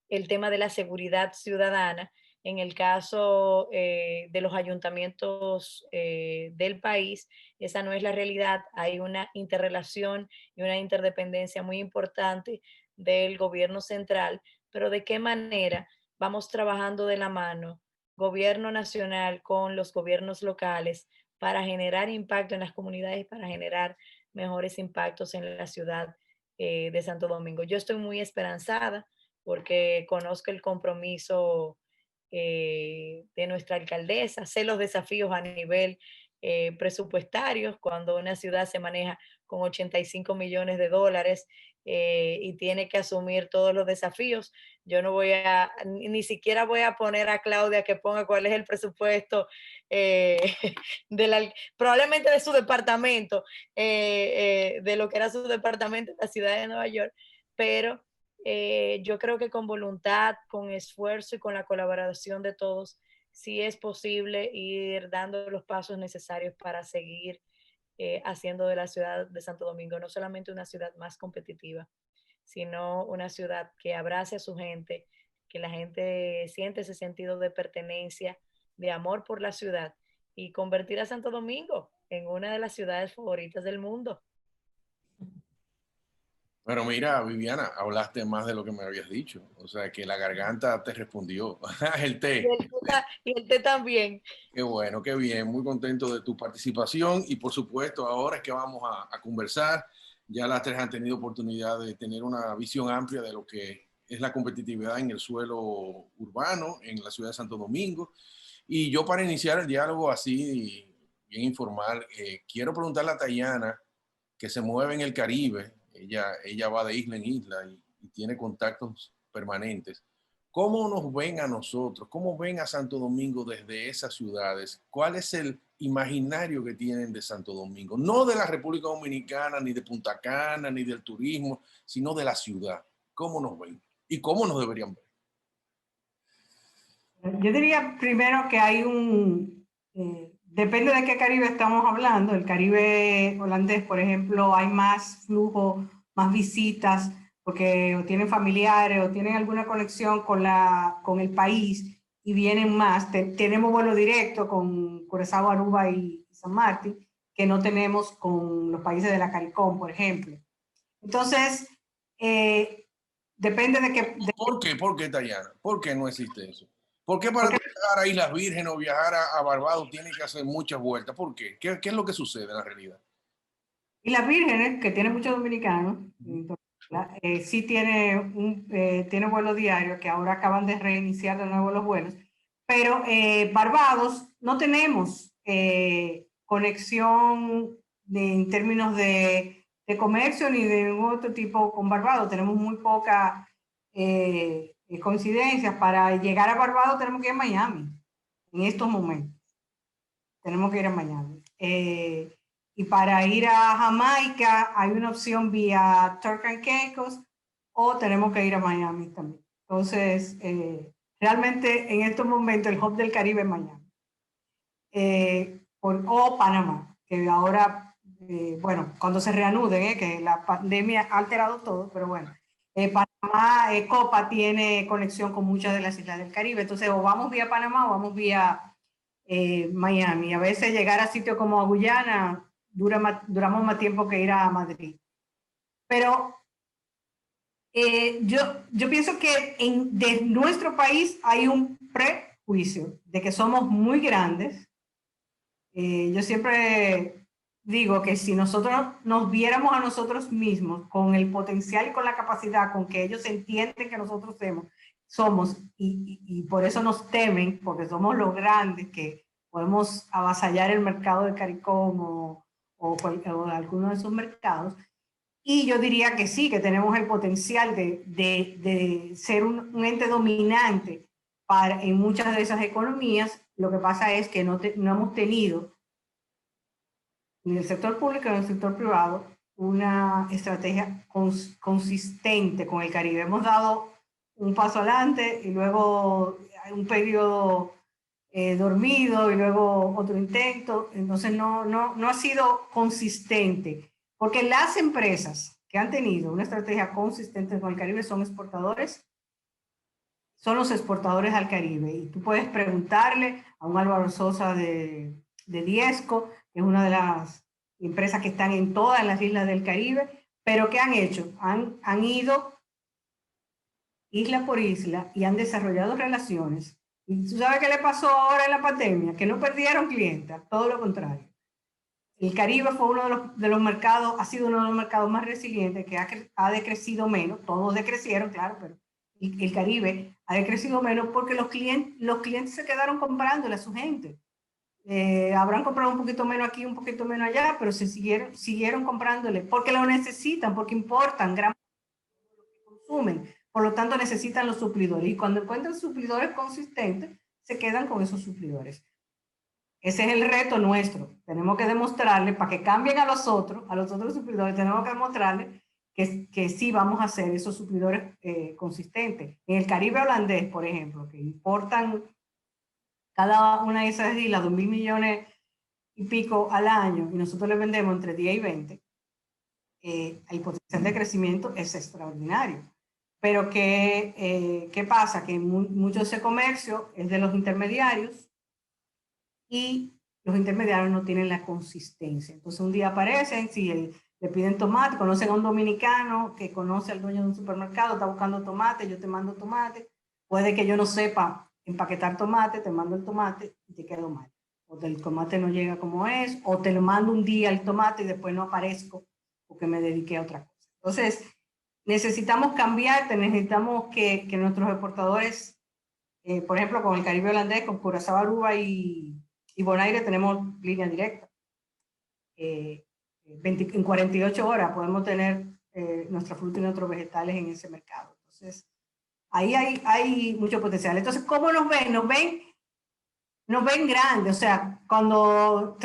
el tema de la seguridad ciudadana, en el caso de los ayuntamientos del país, esa no es la realidad. Hay una interrelación y una interdependencia muy importante del gobierno central, pero ¿de qué manera vamos trabajando de la mano, gobierno nacional con los gobiernos locales, para generar impacto en las comunidades, para generar mejores impactos en la ciudad de Santo Domingo? Yo estoy muy esperanzada porque conozco el compromiso de nuestra alcaldesa, sé los desafíos a nivel presupuestarios cuando una ciudad se maneja con 85 millones de dólares y tiene que asumir todos los desafíos. Yo no voy a, ni siquiera voy a poner a Claudia que ponga cuál es el presupuesto eh, probablemente de su departamento, de lo que era su departamento en la ciudad de Nueva York, pero yo creo que con voluntad, con esfuerzo y con la colaboración de todos, sí es posible ir dando los pasos necesarios para seguir haciendo de la ciudad de Santo Domingo no solamente una ciudad más competitiva, sino una ciudad que abrace a su gente, que la gente siente ese sentido de pertenencia, de amor por la ciudad y convertir a Santo Domingo en una de las ciudades favoritas del mundo. Pero mira, Viviana, hablaste más de lo que me habías dicho. O sea, que la garganta te respondió. El té. Y el té también. Qué bueno, qué bien. Muy contento de tu participación. Y por supuesto, ahora es que vamos a conversar. Ya las tres han tenido oportunidad de tener una visión amplia de lo que es la competitividad en el suelo urbano, en la ciudad de Santo Domingo. Y yo para iniciar el diálogo así, bien informal, quiero preguntarle a Tayana, que se mueve en el Caribe. Ella va de isla en isla y tiene contactos permanentes. ¿Cómo nos ven a nosotros? ¿Cómo ven a Santo Domingo desde esas ciudades? ¿Cuál es el imaginario que tienen de Santo Domingo? No de la República Dominicana, ni de Punta Cana, ni del turismo, sino de la ciudad. ¿Cómo nos ven? ¿Y cómo nos deberían ver? Yo diría primero que hay depende de qué Caribe estamos hablando. El Caribe holandés, por ejemplo, hay más flujo, más visitas, porque o tienen familiares o tienen alguna conexión con el país y vienen más. Tenemos vuelo directo con Curazao, Aruba y San Martín, que no tenemos con los países de la CARICOM, por ejemplo. Entonces, depende de qué... ¿Por qué? ¿Por qué, Tayana? ¿Por qué no existe eso? ¿Por qué para viajar a Islas Vírgenes o viajar a Barbados tiene que hacer muchas vueltas? ¿Por qué? ¿Qué es lo que sucede en la realidad? Y las Vírgenes, que tiene muchos dominicanos, sí tiene vuelo diario, que ahora acaban de reiniciar de nuevo los vuelos, pero Barbados no tenemos conexión en términos de comercio ni de ningún otro tipo con Barbados. Tenemos muy pocas coincidencias. Para llegar a Barbados tenemos que ir a Miami en estos momentos. Tenemos que ir a Miami. Y para ir a Jamaica hay una opción vía Turks and Caicos o tenemos que ir a Miami también. Entonces, realmente en estos momentos el hub del Caribe es Miami. O Panamá, que ahora, bueno, cuando se reanuden, que la pandemia ha alterado todo, pero bueno. Panamá, Copa tiene conexión con muchas de las islas del Caribe. Entonces, o vamos vía Panamá o vamos vía Miami. A veces llegar a sitios como Guyana duramos más tiempo que ir a Madrid. Pero yo pienso que de nuestro país hay un prejuicio de que somos muy grandes. Yo siempre digo que si nosotros nos viéramos a nosotros mismos con el potencial y con la capacidad con que ellos entienden que nosotros somos y por eso nos temen, porque somos los grandes que podemos avasallar el mercado de CARICOM o alguno de esos mercados. Y yo diría que sí, que tenemos el potencial de ser un ente dominante en muchas de esas economías. Lo que pasa es que no hemos tenido, ni en el sector público ni en el sector privado, una estrategia consistente con el Caribe. Hemos dado un paso adelante y luego un periodo dormido y luego otro intento. Entonces no ha sido consistente, porque las empresas que han tenido una estrategia consistente con el Caribe son los exportadores al Caribe. Y tú puedes preguntarle a un Álvaro Sosa de Diezco, que es una de las empresas que están en todas las islas del Caribe, pero ¿qué han hecho? Han ido isla por isla y han desarrollado relaciones. ¿Y tú sabes qué le pasó ahora en la pandemia? Que no perdieron clientes, todo lo contrario. El Caribe fue uno de los mercados, ha sido uno de los mercados más resilientes, que ha decrecido menos. Todos decrecieron, claro, pero el Caribe ha decrecido menos porque los clientes se quedaron comprándole a su gente. Habrán comprado un poquito menos aquí, un poquito menos allá, pero siguieron comprándole porque lo necesitan, porque importan gran parte de lo que consumen. Por lo tanto, necesitan los suplidores. Y cuando encuentran suplidores consistentes, se quedan con esos suplidores. Ese es el reto nuestro. Tenemos que demostrarle, para que cambien a los otros suplidores, tenemos que demostrarle que sí vamos a hacer esos suplidores consistentes. En el Caribe holandés, por ejemplo, que importan cada una de esas islas 2.000 millones y pico al año, y nosotros le vendemos entre 10 y 20, el potencial de crecimiento es extraordinario. Pero ¿qué pasa? Que mucho de ese comercio es de los intermediarios y los intermediarios no tienen la consistencia. Entonces un día aparecen, si le piden tomate, conocen a un dominicano que conoce al dueño de un supermercado, está buscando tomate, yo te mando tomate, puede que yo no sepa empaquetar tomate, te mando el tomate y te quedo mal. O el tomate no llega como es, o te lo mando un día el tomate y después no aparezco porque me dediqué a otra cosa. Entonces, necesitamos cambiar, necesitamos que nuestros exportadores, por ejemplo, con el Caribe holandés, con Curaçao, Aruba y Bonaire tenemos línea directa. En 48 horas podemos tener nuestra fruta y nuestros vegetales en ese mercado. Entonces, ahí hay mucho potencial. Entonces, ¿cómo nos ven? Nos ven grandes. O sea, cuando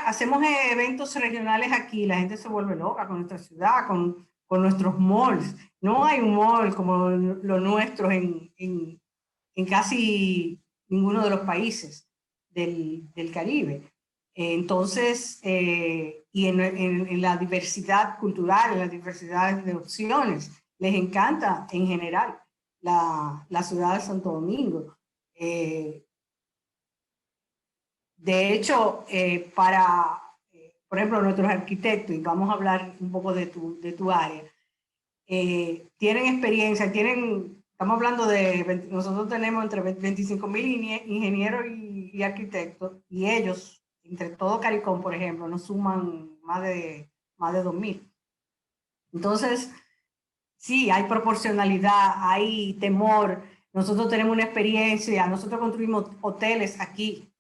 hacemos eventos regionales aquí, la gente se vuelve loca con nuestra ciudad, con nuestros malls. No hay un mall como los nuestros en casi ninguno de los países del Caribe. Entonces, y en la diversidad cultural, en la diversidad de opciones, les encanta en general la ciudad de Santo Domingo. De hecho, por ejemplo, nuestros arquitectos, y vamos a hablar un poco de tu área, tienen experiencia, estamos hablando nosotros tenemos entre 25.000 ingenieros y arquitectos, y ellos, entre todo CARICOM, por ejemplo, nos suman más de 2.000. Entonces, sí, hay proporcionalidad, hay temor. Nosotros tenemos una experiencia, nosotros construimos hoteles aquí.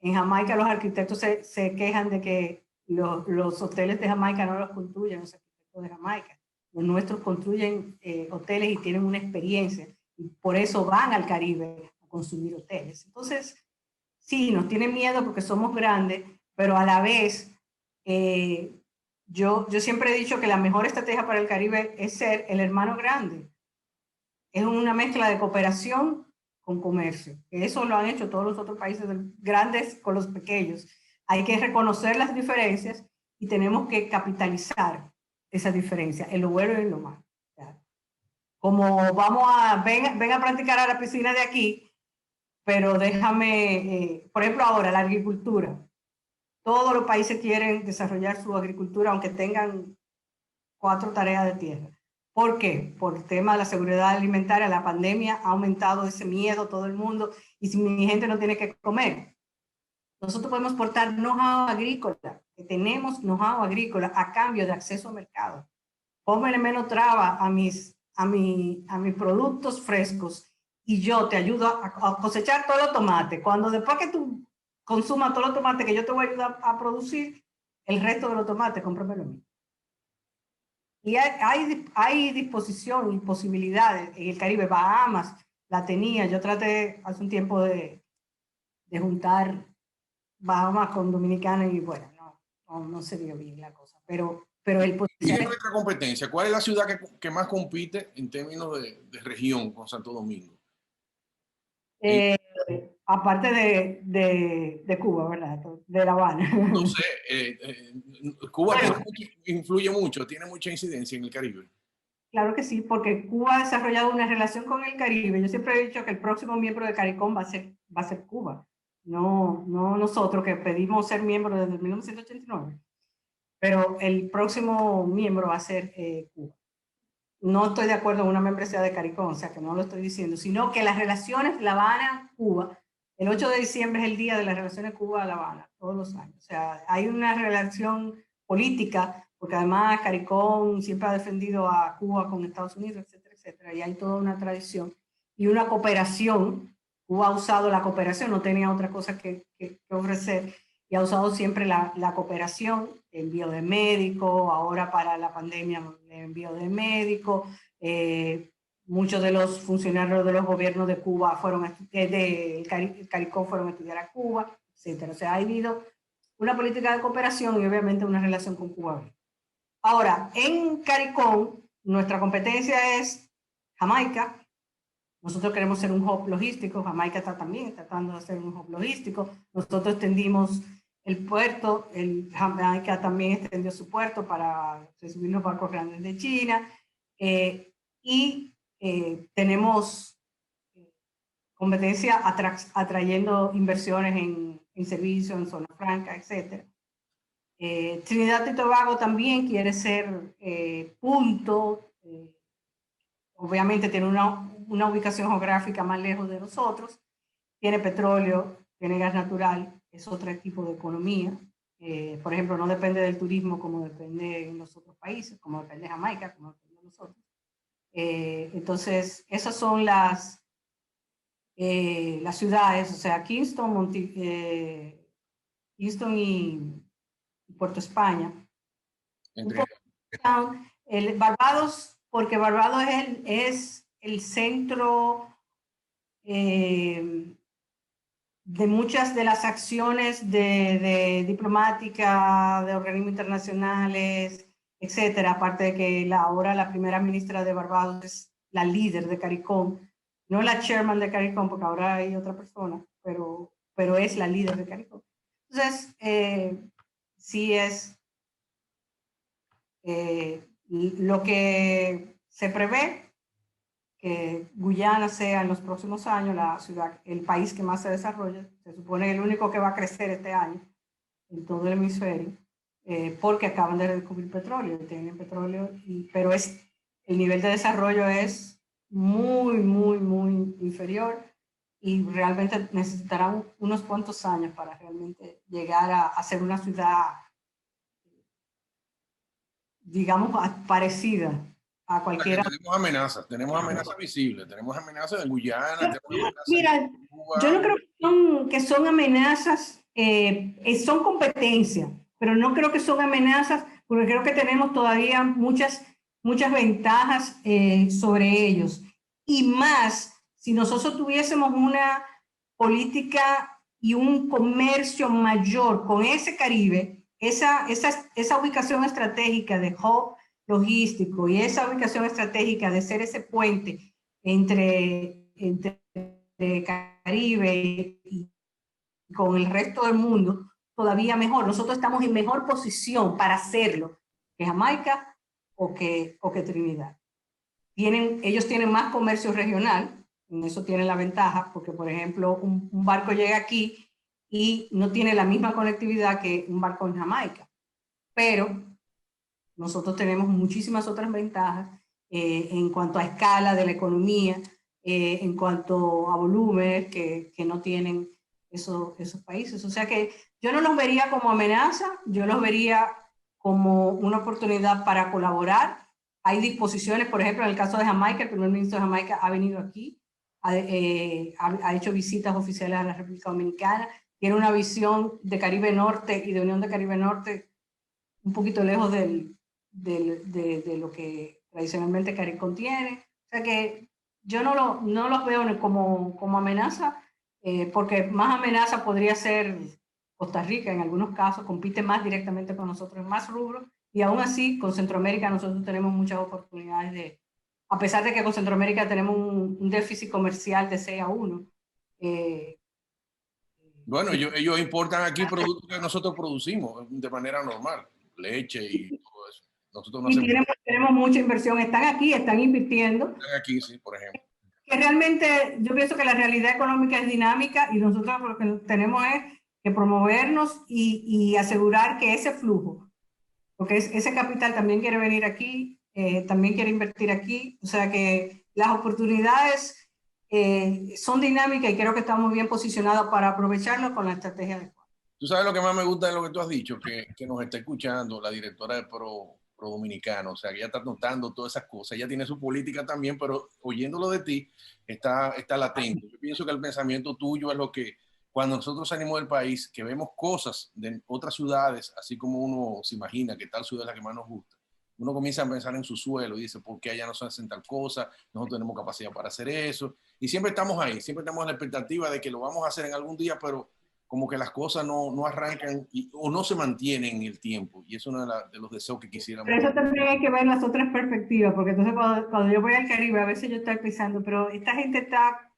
En Jamaica los arquitectos se quejan de que los hoteles de Jamaica no los construyen los arquitectos de Jamaica. Los nuestros construyen hoteles y tienen una experiencia, y por eso van al Caribe a construir hoteles. Entonces, sí, nos tienen miedo porque somos grandes, pero a la vez, yo siempre he dicho que la mejor estrategia para el Caribe es ser el hermano grande. Es una mezcla de cooperación con comercio. Eso lo han hecho todos los otros países grandes con los pequeños. Hay que reconocer las diferencias y tenemos que capitalizar esas diferencias en lo bueno y en lo malo. Como ven a practicar a la piscina de aquí, pero déjame, por ejemplo ahora la agricultura. Todos los países quieren desarrollar su agricultura aunque tengan 4 tareas de tierra. ¿Por qué? Por el tema de la seguridad alimentaria, la pandemia ha aumentado ese miedo todo el mundo, y si mi gente no tiene que comer. Nosotros podemos portar know-how agrícola, que tenemos know-how agrícola a cambio de acceso al mercado. Póngale menos traba a mis productos frescos y yo te ayudo a cosechar todos los tomates. Cuando después que tú consumas todos los tomates que yo te voy a ayudar a producir, el resto de los tomates, cómpramelo a mí. Y hay disposición y posibilidades en el Caribe. Bahamas la tenía. Yo traté hace un tiempo de juntar Bahamas con Dominicana y bueno, no se dio bien la cosa. Pero el potencial... ¿Y en nuestra competencia? ¿Cuál es la ciudad que más compite en términos de región con Santo Domingo? Aparte de Cuba, ¿verdad? De La Habana. No sé, Cuba influye mucho, tiene mucha incidencia en el Caribe. Claro que sí, porque Cuba ha desarrollado una relación con el Caribe. Yo siempre he dicho que el próximo miembro de CARICOM va a ser Cuba, no nosotros que pedimos ser miembros desde 1989, pero el próximo miembro va a ser Cuba. No estoy de acuerdo en una membresía de CARICOM, o sea que no lo estoy diciendo, sino que las relaciones La Habana-Cuba, el 8 de diciembre es el día de las relaciones Cuba-La Habana, todos los años. O sea, hay una relación política, porque además CARICOM siempre ha defendido a Cuba con Estados Unidos, etcétera, etcétera, y hay toda una tradición y una cooperación. Cuba ha usado la cooperación, no tenía otra cosa que ofrecer, y ha usado siempre la cooperación, envío de médicos, ahora para la pandemia el envío de médicos, muchos de los funcionarios de los gobiernos de Cuba del CARICOM fueron a estudiar a Cuba, etc. O sea, ha habido una política de cooperación y obviamente una relación con Cuba. Ahora, en CARICOM, nuestra competencia es Jamaica, Nosotros queremos ser un hub logístico, Jamaica está también tratando de ser un hub logístico. Nosotros extendimos el puerto, Jamaica también extendió su puerto para recibir los barcos grandes de China. Tenemos competencia atrayendo inversiones en servicios, en zona franca, etc. Trinidad y Tobago también quiere ser punto, obviamente tiene una ubicación geográfica más lejos de nosotros, tiene petróleo, tiene gas natural, es otro tipo de economía. Por ejemplo, no depende del turismo como depende en los otros países, como depende de Jamaica, como depende de nosotros. Entonces, esas son las ciudades, o sea, Kingston, Kingston y Puerto España. El Barbados, porque Barbados es el centro de muchas de las acciones de diplomática, de organismos internacionales, etcétera. Aparte de que ahora la primera ministra de Barbados es la líder de CARICOM, no la chairman de CARICOM, porque ahora hay otra persona, pero es la líder de CARICOM. Entonces, sí es lo que se prevé, que Guyana sea en los próximos años la ciudad, el país que más se desarrolla. Se supone el único que va a crecer este año en todo el hemisferio, porque acaban de descubrir petróleo, tienen petróleo, pero el nivel de desarrollo es muy, muy, muy inferior y realmente necesitarán unos cuantos años para realmente llegar a ser una ciudad, digamos, parecida a cualquiera. Tenemos amenazas visibles, tenemos amenazas en Guyana, tenemos amenazas en Cuba. Yo no creo que son amenazas, son competencias, pero no creo que son amenazas, porque creo que tenemos todavía muchas ventajas sobre ellos. Y más, si nosotros tuviésemos una política y un comercio mayor con ese Caribe, esa ubicación estratégica de hub logístico y esa ubicación estratégica de ser ese puente entre Caribe y con el resto del mundo, todavía mejor. Nosotros estamos en mejor posición para hacerlo que Jamaica o que Trinidad. Ellos tienen más comercio regional, en eso tienen la ventaja, porque por ejemplo un barco llega aquí y no tiene la misma conectividad que un barco en Jamaica, pero nosotros tenemos muchísimas otras ventajas en cuanto a escala de la economía, en cuanto a volumen que no tienen esos países. O sea que yo no los vería como amenaza, yo los vería como una oportunidad para colaborar. Hay disposiciones, por ejemplo, en el caso de Jamaica, el primer ministro de Jamaica ha venido aquí, ha hecho visitas oficiales a la República Dominicana, tiene una visión de Caribe Norte y de Unión de Caribe Norte un poquito lejos de lo que tradicionalmente CARICOM tiene. O sea que yo no los veo como amenaza, porque más amenaza podría ser Costa Rica, en algunos casos compite más directamente con nosotros en más rubros, y aún así con Centroamérica nosotros tenemos muchas oportunidades a pesar de que con Centroamérica tenemos un déficit comercial de 6-1. Bueno, ellos importan aquí productos que nosotros producimos de manera normal, leche y todo eso. Nosotros no tenemos mucha inversión, están aquí, están invirtiendo. Están aquí, sí, por ejemplo. Que realmente yo pienso que la realidad económica es dinámica y nosotros lo que tenemos es que promovernos y asegurar que ese flujo, porque ese capital también quiere venir aquí, también quiere invertir aquí, o sea que las oportunidades son dinámicas y creo que estamos bien posicionados para aprovecharlo con la estrategia adecuada. Tú sabes lo que más me gusta de lo que tú has dicho, que nos está escuchando la directora de Pro Dominicano, o sea, que ella está notando todas esas cosas, ella tiene su política también, pero oyéndolo de ti, está latente. Yo pienso que el pensamiento tuyo es lo que, cuando nosotros salimos del país, que vemos cosas de otras ciudades, así como uno se imagina que tal ciudad es la que más nos gusta, uno comienza a pensar en su suelo y dice, ¿por qué allá no se hacen tal cosa? Nosotros tenemos capacidad para hacer eso. Y siempre estamos ahí, siempre estamos en la expectativa de que lo vamos a hacer en algún día, pero como que las cosas no arrancan o no se mantienen en el tiempo. Y es uno de los deseos que quisiéramos. Pero eso también hay que ver las otras perspectivas, porque entonces cuando yo voy al Caribe, a veces yo estoy pensando, pero esta gente está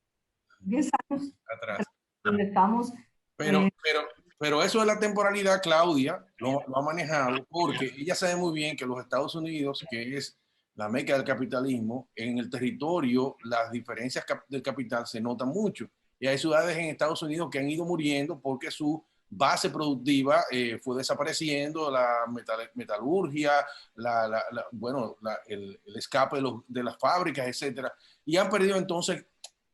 10 años Atrás. donde estamos. Pero eso de la temporalidad, Claudia lo ha manejado porque ella sabe muy bien que los Estados Unidos, que es la meca del capitalismo, en el territorio las diferencias del capital se notan mucho. Y hay ciudades en Estados Unidos que han ido muriendo porque su base productiva fue desapareciendo, la metalurgia, el escape de las fábricas, etcétera. Y han perdido entonces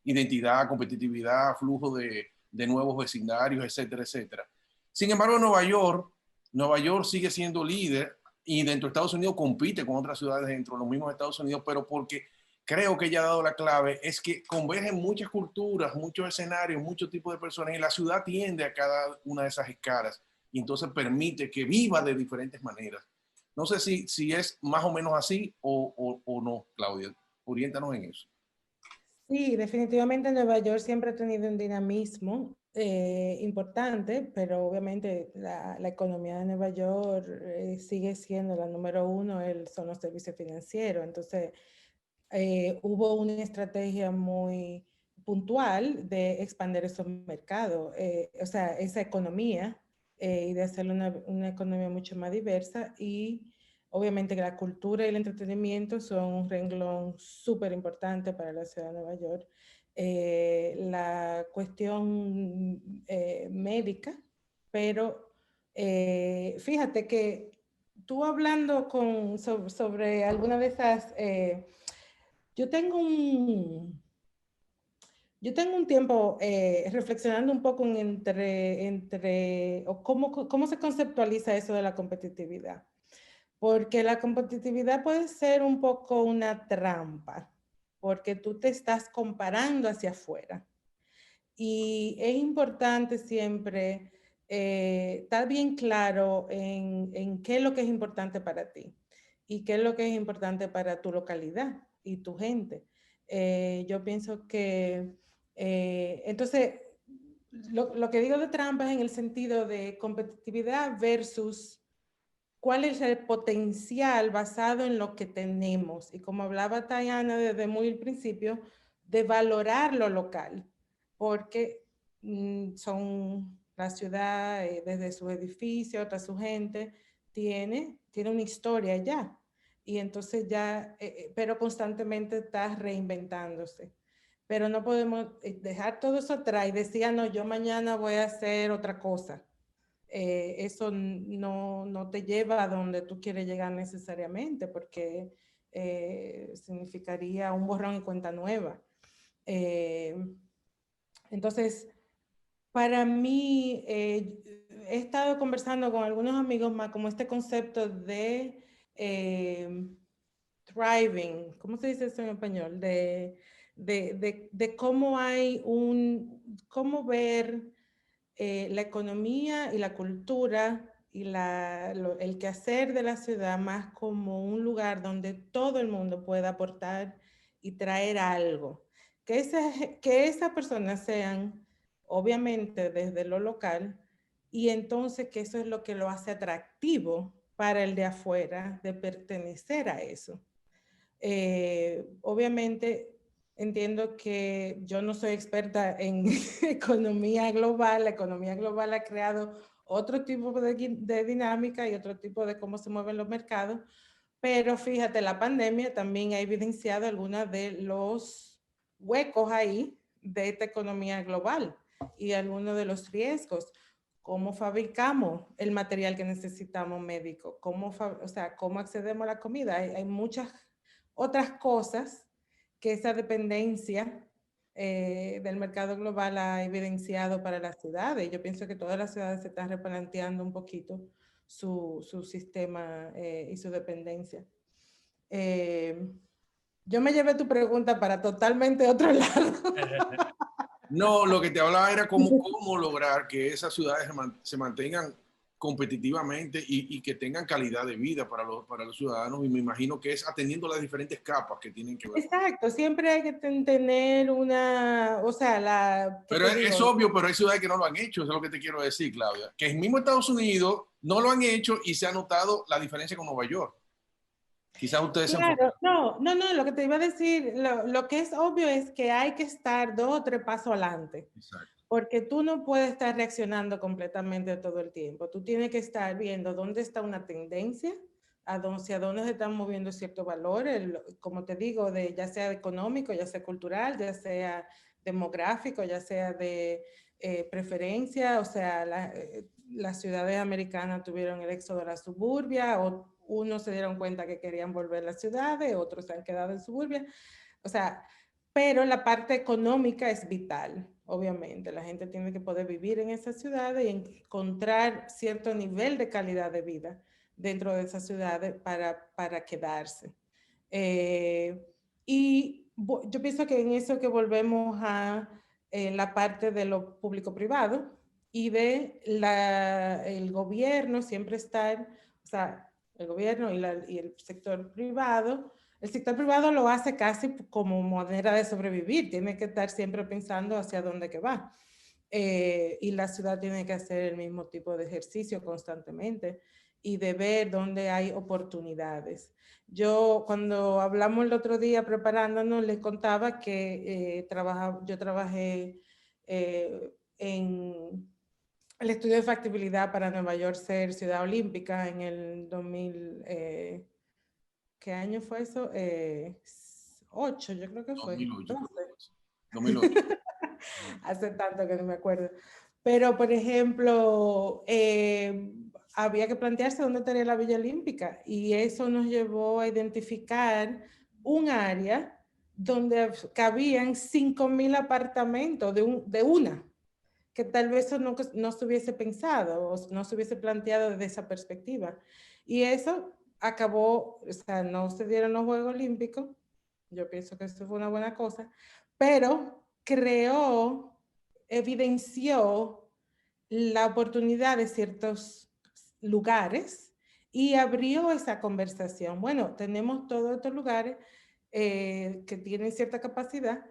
identidad, competitividad, flujo de nuevos vecindarios, etcétera, etcétera. Sin embargo, Nueva York sigue siendo líder y dentro de Estados Unidos compite con otras ciudades dentro de los mismos Estados Unidos, pero porque creo que ella ha dado la clave, es que convergen muchas culturas, muchos escenarios, muchos tipos de personas y la ciudad tiende a cada una de esas escalas y entonces permite que viva de diferentes maneras. No sé si es más o menos así o no, Claudia. Oriéntanos en eso. Sí, definitivamente Nueva York siempre ha tenido un dinamismo importante, pero obviamente la economía de Nueva York sigue siendo la número uno, son los servicios financieros. Entonces, hubo una estrategia muy puntual de expandir esos mercados, o sea, esa economía, y de hacerla una economía mucho más diversa. Y obviamente que la cultura y el entretenimiento son un renglón súper importante para la ciudad de Nueva York. La cuestión médica, pero fíjate que tú hablando sobre alguna de esas... Yo tengo un tiempo reflexionando un poco o cómo se conceptualiza eso de la competitividad. Porque la competitividad puede ser un poco una trampa, porque tú te estás comparando hacia afuera. Y es importante siempre estar bien claro en qué es lo que es importante para ti y qué es lo que es importante para tu localidad y tu gente. Yo pienso que, entonces, lo que digo de trampa es en el sentido de competitividad versus cuál es el potencial basado en lo que tenemos. Y como hablaba Tayana desde muy al principio, de valorar lo local, porque son la ciudad, desde sus edificios hasta su gente, tiene una historia ya. Y entonces ya, pero constantemente está reinventándose. Pero no podemos dejar todo eso atrás y decir, no, yo mañana voy a hacer otra cosa. Eso no te lleva a donde tú quieres llegar necesariamente, porque significaría un borrón y cuenta nueva. Entonces, para mí, he estado conversando con algunos amigos más como este concepto de thriving, ¿cómo se dice eso en español? De cómo cómo ver la economía y la cultura y el quehacer de la ciudad más como un lugar donde todo el mundo pueda aportar y traer algo. Que esas personas sean, obviamente, desde lo local, y entonces que eso es lo que lo hace atractivo para el de afuera, de pertenecer a eso. Obviamente, entiendo que yo no soy experta en economía global. La economía global ha creado otro tipo de dinámica y otro tipo de cómo se mueven los mercados, pero fíjate, la pandemia también ha evidenciado algunos de los huecos ahí de esta economía global y algunos de los riesgos. ¿Cómo fabricamos el material que necesitamos médico? ¿Cómo accedemos a la comida? Hay muchas otras cosas que esa dependencia del mercado global ha evidenciado para las ciudades. Yo pienso que todas las ciudades se están replanteando un poquito su sistema y su dependencia. Yo me llevé tu pregunta para totalmente otro lado. No, lo que te hablaba era cómo lograr que esas ciudades se mantengan competitivamente y que tengan calidad de vida para los ciudadanos, y me imagino que es atendiendo las diferentes capas que tienen que ver. Exacto, siempre hay que tener una, o sea, ¿qué Pero te es digo? obvio, pero hay ciudades que no lo han hecho, eso es lo que te quiero decir, Claudia, que en mismo Estados Unidos no lo han hecho y se ha notado la diferencia con Nueva York. Quizás ustedes se enfocan. Claro, no, lo que te iba a decir, lo que es obvio es que hay que estar 2 o 3 pasos adelante. Exacto. Porque tú no puedes estar reaccionando completamente todo el tiempo. Tú tienes que estar viendo dónde está una tendencia, hacia dónde se están moviendo ciertos valores, como te digo, ya sea económico, ya sea cultural, ya sea demográfico, ya sea de preferencia. O sea, las ciudades americanas tuvieron el éxodo de la suburbia, o unos se dieron cuenta que querían volver a las ciudades, otros se han quedado en suburbia. O sea, pero la parte económica es vital, obviamente. La gente tiene que poder vivir en esas ciudades y encontrar cierto nivel de calidad de vida dentro de esas ciudades para quedarse. Y yo pienso que en eso que volvemos a la parte de lo público-privado y de el gobierno siempre estar, o sea, el gobierno y el sector privado. El sector privado lo hace casi como manera de sobrevivir, tiene que estar siempre pensando hacia dónde que va. Y la ciudad tiene que hacer el mismo tipo de ejercicio constantemente y de ver dónde hay oportunidades. Yo cuando hablamos el otro día preparándonos, les contaba que yo trabajé en el estudio de factibilidad para Nueva York ser ciudad olímpica en el 2000. ¿Qué año fue eso? 8, yo creo que fue. 2008. 12. 2008. Hace tanto que no me acuerdo. Pero, por ejemplo, había que plantearse dónde estaría la Villa Olímpica, y eso nos llevó a identificar un área donde cabían 5,000 apartamentos de una, que tal vez eso no se hubiese pensado o no se hubiese planteado desde esa perspectiva. Y eso acabó, o sea, no se dieron los Juegos Olímpicos. Yo pienso que eso fue una buena cosa, pero evidenció la oportunidad de ciertos lugares y abrió esa conversación. Bueno, tenemos todos estos lugares que tienen cierta capacidad,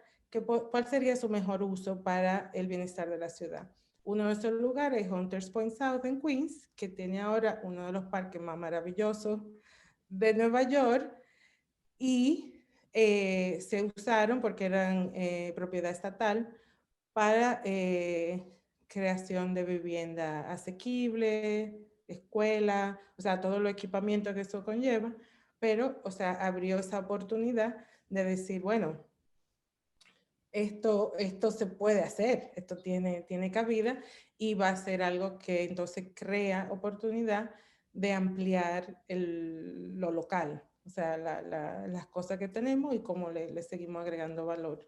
¿cuál sería su mejor uso para el bienestar de la ciudad? Uno de esos lugares es Hunters Point South en Queens, que tiene ahora uno de los parques más maravillosos de Nueva York, y se usaron porque eran propiedad estatal para creación de vivienda asequible, escuela, o sea, todo el equipamiento que eso conlleva, pero, o sea, abrió esa oportunidad de decir, bueno, esto se puede hacer, esto tiene cabida, y va a ser algo que entonces crea oportunidad de ampliar lo local, o sea, las cosas que tenemos y cómo le seguimos agregando valor.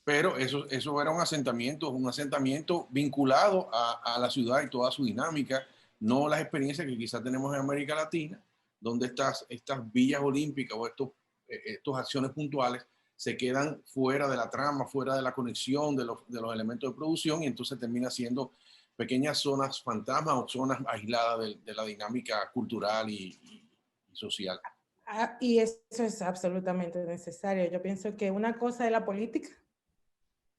Pero eso era un asentamiento vinculado a la ciudad y toda su dinámica, no las experiencias que quizás tenemos en América Latina, donde estas villas olímpicas o estas acciones puntuales se quedan fuera de la trama, fuera de la conexión de los elementos de producción, y entonces termina siendo pequeñas zonas fantasmas o zonas aisladas de la dinámica cultural y social. Y eso es absolutamente necesario. Yo pienso que una cosa es la política,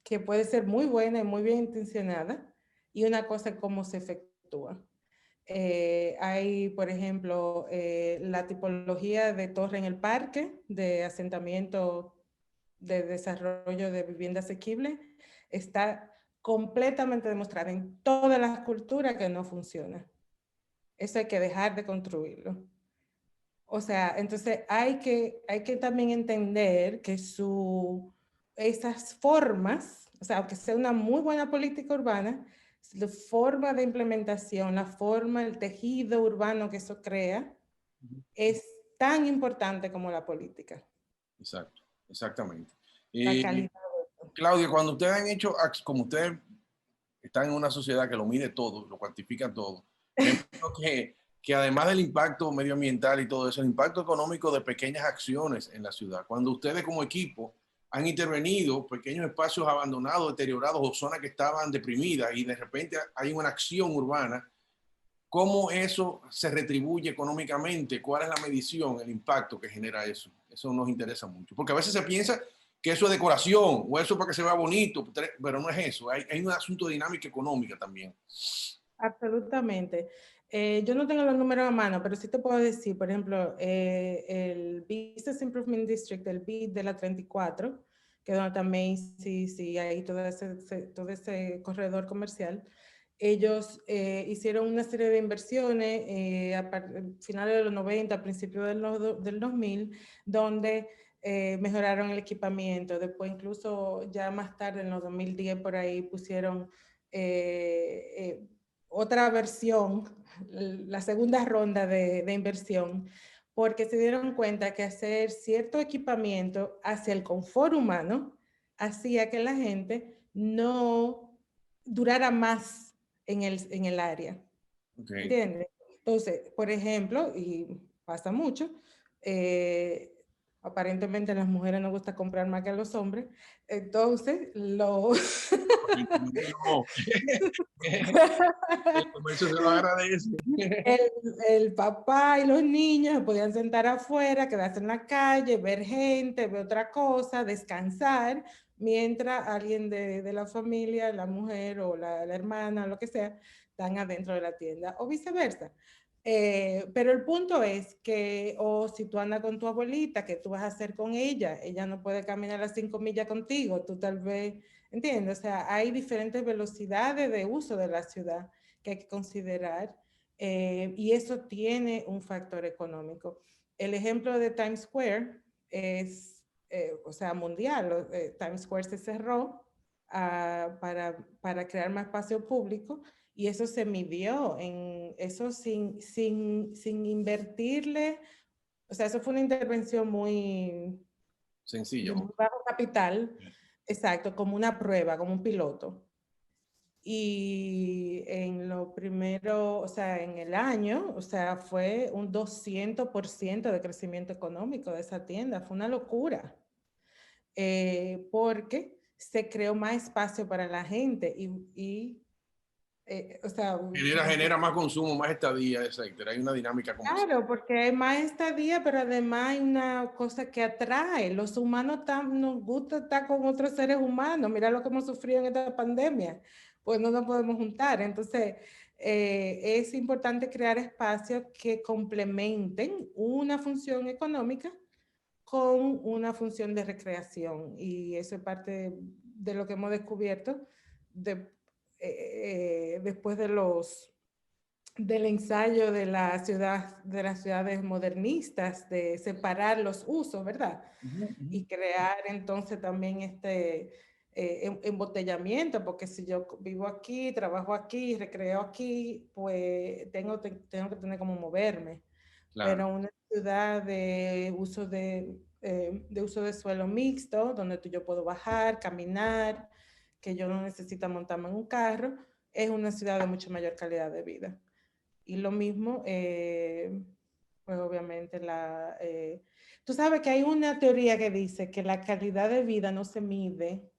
que puede ser muy buena y muy bien intencionada, y una cosa es cómo se efectúa. Hay, por ejemplo, la tipología de torre en el parque, de asentamiento de desarrollo de vivienda asequible, está completamente demostrada en todas las culturas que no funciona. Eso hay que dejar de construirlo. O sea, entonces hay que también entender que esas formas, o sea, aunque sea una muy buena política urbana, la forma de implementación, la forma, el tejido urbano que eso crea, es tan importante como la política. Exacto, exactamente. La calidad. Claudia, cuando ustedes han hecho, como ustedes están en una sociedad que lo mide todo, lo cuantifica todo, que además del impacto medioambiental y todo eso, el impacto económico de pequeñas acciones en la ciudad, cuando ustedes como equipo han intervenido pequeños espacios abandonados, deteriorados o zonas que estaban deprimidas, y de repente hay una acción urbana ¿Cómo eso se retribuye económicamente? ¿Cuál es la medición, el impacto que genera eso? Eso nos interesa mucho. Porque a veces se piensa que eso es decoración o eso para que se vea bonito, pero no es eso. Hay un asunto de dinámica económica también. Absolutamente. Yo no tengo los números a mano, pero sí te puedo decir, por ejemplo, el Business Improvement District, el BID de la 34, que es donde está Macy's y ahí todo ese corredor comercial, ellos hicieron una serie de inversiones a finales de los 90, a principios del 2000, donde mejoraron el equipamiento. Después, incluso ya más tarde, en los 2010, por ahí pusieron otra versión, la segunda ronda de inversión, porque se dieron cuenta que hacer cierto equipamiento hacia el confort humano hacía que la gente no durara más en el área. Okay. ¿Entiendes? Entonces, por ejemplo, y pasa mucho, aparentemente a las mujeres nos gusta comprar más que a los hombres, entonces No. El comercio se lo agradece. el papá y los niños se podían sentar afuera, quedarse en la calle, ver gente, ver otra cosa, descansar, mientras alguien de la familia, la mujer o la hermana, lo que sea, están adentro de la tienda, o viceversa. Pero el punto es que, o si tú andas con tu abuelita, ¿qué tú vas a hacer con ella? Ella no puede caminar las 5 millas contigo, tú tal vez, ¿entiendes? O sea, hay diferentes velocidades de uso de la ciudad que hay que considerar, y eso tiene un factor económico. El ejemplo de Times Square es, o sea, mundial. Times Square se cerró para crear más espacio público, y eso se midió en eso sin invertirle. O sea, eso fue una intervención de Sencillo. muy bajo capital, exacto, como una prueba, como un piloto. Y en lo primero, o sea, en el año, o sea, fue un 200% de crecimiento económico de esa tienda. Fue una locura, porque se creó más espacio para la gente o sea, Genera más consumo, más estadía, etcétera. Hay una dinámica comercial. claro, porque hay más estadía, pero además hay una cosa que atrae. Los humanos nos gusta estar con otros seres humanos. Mira lo que hemos sufrido en esta pandemia. Pues no nos podemos juntar. Entonces, es importante crear espacios que complementen una función económica con una función de recreación. Y eso es parte de lo que hemos descubierto después del ensayo de las ciudades modernistas, de separar los usos, ¿verdad? Y crear entonces también este embotellamiento, porque si yo vivo aquí, trabajo aquí, recreo aquí, pues tengo que tener como moverme. Claro. Pero una ciudad de uso de suelo mixto, donde yo puedo bajar, caminar, que yo no necesito montarme en un carro, es una ciudad de mucha mayor calidad de vida. Y lo mismo, pues obviamente tú sabes que hay una teoría que dice que la calidad de vida no se mide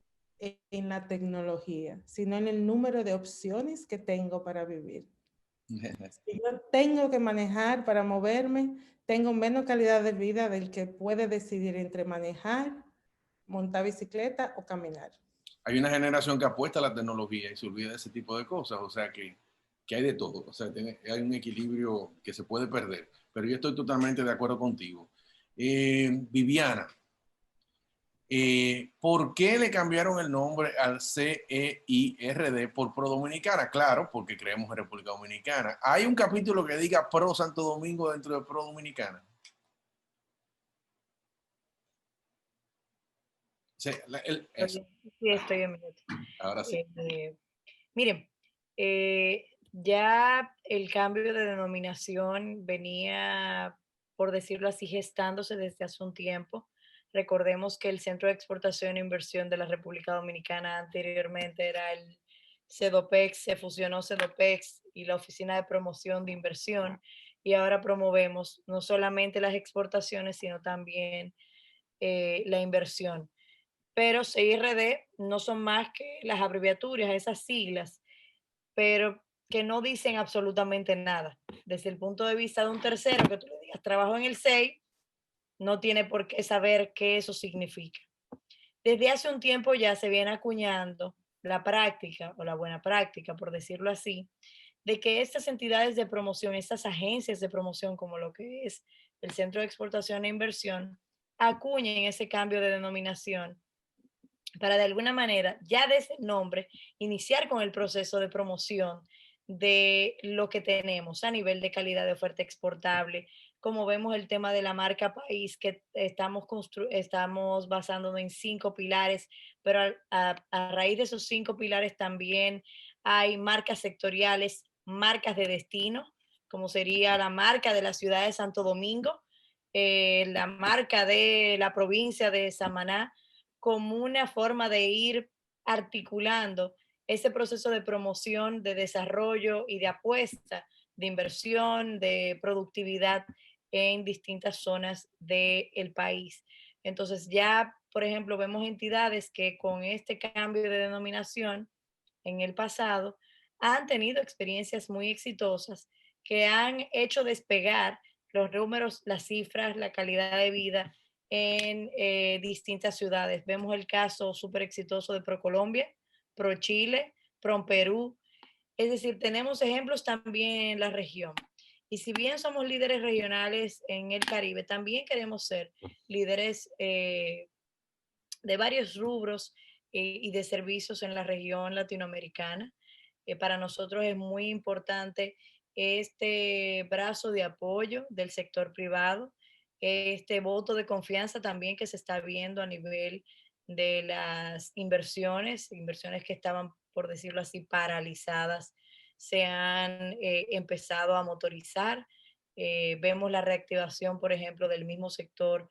en la tecnología, sino en el número de opciones que tengo para vivir. Si yo tengo que manejar para moverme, tengo menos calidad de vida del que puede decidir entre manejar, montar bicicleta o caminar. Hay una generación que apuesta a la tecnología y se olvida de ese tipo de cosas, o sea que hay de todo, o sea, hay un equilibrio que se puede perder, pero yo estoy totalmente de acuerdo contigo. Viviana, ¿por qué le cambiaron el nombre al CEIRD por Pro Dominicana? Claro, porque creemos en República Dominicana. ¿Hay un capítulo que diga Pro Santo Domingo dentro de Pro Dominicana? Sí, eso. Sí, estoy en minuto. Ahora sí. Miren, ya el cambio de denominación venía, por decirlo así, gestándose desde hace un tiempo. Recordemos que el Centro de Exportación e Inversión de la República Dominicana anteriormente era el CEDOPEX, se fusionó CEDOPEX y la Oficina de Promoción de Inversión, y ahora promovemos no solamente las exportaciones, sino también la inversión. Pero CIRD no son más que las abreviaturas, esas siglas, pero que no dicen absolutamente nada. Desde el punto de vista de un tercero, que tú le digas, trabajo en el SEI, no tiene por qué saber qué eso significa. Desde hace un tiempo ya se viene acuñando la práctica, o la buena práctica, por decirlo así, de que estas entidades de promoción, estas agencias de promoción, como lo que es el Centro de Exportación e Inversión, acuñen ese cambio de denominación para de alguna manera, ya desde el nombre, iniciar con el proceso de promoción de lo que tenemos a nivel de calidad de oferta exportable. Como vemos el tema de la marca país, que estamos basándonos en 5 pilares, pero a raíz de esos 5 pilares también hay marcas sectoriales, marcas de destino, como sería la marca de la ciudad de Santo Domingo, la marca de la provincia de Samaná, como una forma de ir articulando ese proceso de promoción, de desarrollo y de apuesta, de inversión, de productividad en distintas zonas del país. Entonces ya, por ejemplo, vemos entidades que con este cambio de denominación en el pasado han tenido experiencias muy exitosas que han hecho despegar los números, las cifras, la calidad de vida en distintas ciudades. Vemos el caso súper exitoso de ProColombia, ProChile, ProPerú. Es decir, tenemos ejemplos también en la región. Y si bien somos líderes regionales en el Caribe, también queremos ser líderes de varios rubros y de servicios en la región latinoamericana. Para nosotros es muy importante este brazo de apoyo del sector privado, este voto de confianza también que se está viendo a nivel de las inversiones que estaban, por decirlo así, paralizadas, se han empezado a motorizar. Vemos la reactivación, por ejemplo, del mismo sector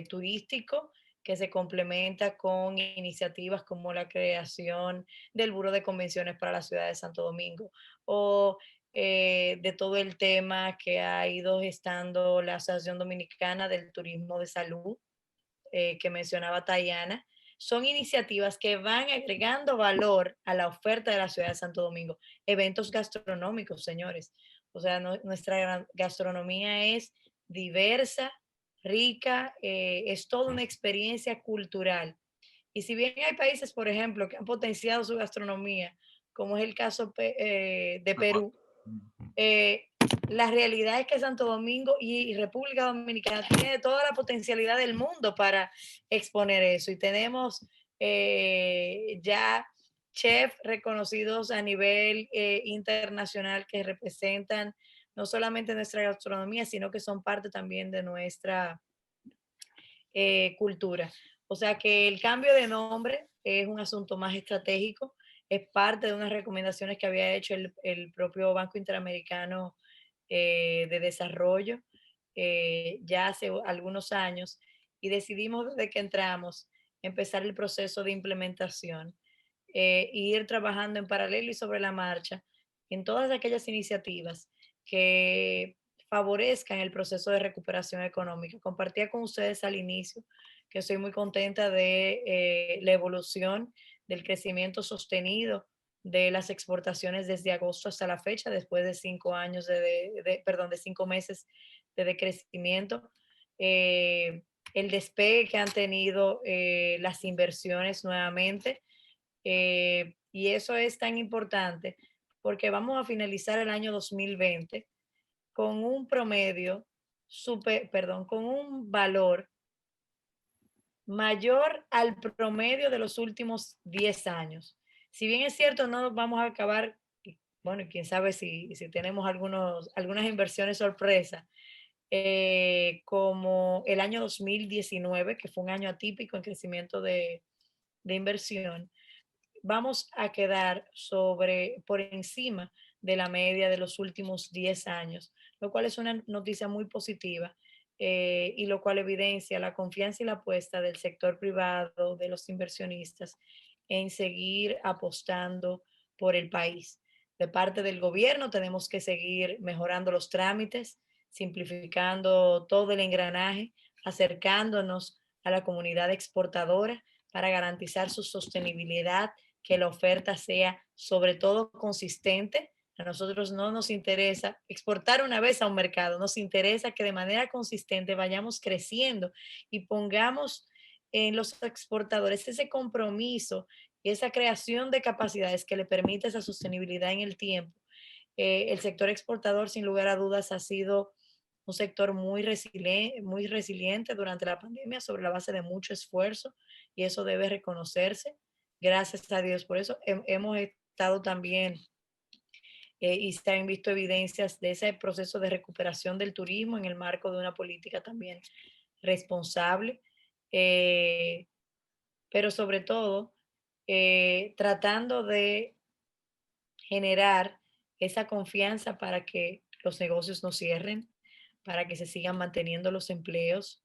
turístico, que se complementa con iniciativas como la creación del Buró de Convenciones para la ciudad de Santo Domingo o de todo el tema que ha ido gestando la Asociación Dominicana del Turismo de Salud, que mencionaba Tayana. Son iniciativas que van agregando valor a la oferta de la ciudad de Santo Domingo. Eventos gastronómicos, señores. O sea, nuestra gastronomía es diversa, rica, es toda una experiencia cultural. Y si bien hay países, por ejemplo, que han potenciado su gastronomía, como es el caso de Perú, eh, la realidad es que Santo Domingo y República Dominicana tiene toda la potencialidad del mundo para exponer eso. Y tenemos ya chefs reconocidos a nivel internacional que representan no solamente nuestra gastronomía, sino que son parte también de nuestra cultura. O sea que el cambio de nombre es un asunto más estratégico, es parte de unas recomendaciones que había hecho el propio Banco Interamericano de Desarrollo ya hace algunos años, y decidimos desde que entramos empezar el proceso de implementación e ir trabajando en paralelo y sobre la marcha en todas aquellas iniciativas que favorezcan el proceso de recuperación económica. Compartía con ustedes al inicio que estoy muy contenta de la evolución del crecimiento sostenido de las exportaciones desde agosto hasta la fecha, después de 5 años de 5 meses de decrecimiento. El despegue que han tenido las inversiones nuevamente. Y eso es tan importante porque vamos a finalizar el año 2020 con un promedio, con un valor mayor al promedio de los últimos 10 años. Si bien es cierto, no vamos a acabar, bueno, quién sabe si tenemos algunas inversiones sorpresa, como el año 2019, que fue un año atípico en crecimiento de inversión, vamos a quedar por encima de la media de los últimos 10 años, lo cual es una noticia muy positiva y lo cual evidencia la confianza y la apuesta del sector privado, de los inversionistas, en seguir apostando por el país. De parte del gobierno tenemos que seguir mejorando los trámites, simplificando todo el engranaje, acercándonos a la comunidad exportadora para garantizar su sostenibilidad, que la oferta sea sobre todo consistente, A nosotros no nos interesa exportar una vez a un mercado, nos interesa que de manera consistente vayamos creciendo y pongamos en los exportadores ese compromiso y esa creación de capacidades que le permite esa sostenibilidad en el tiempo. El sector exportador, sin lugar a dudas, ha sido un sector muy resiliente durante la pandemia sobre la base de mucho esfuerzo y eso debe reconocerse. Gracias a Dios por eso. Hemos estado también y se han visto evidencias de ese proceso de recuperación del turismo en el marco de una política también responsable, eh, pero sobre todo tratando de generar esa confianza para que los negocios no cierren, para que se sigan manteniendo los empleos,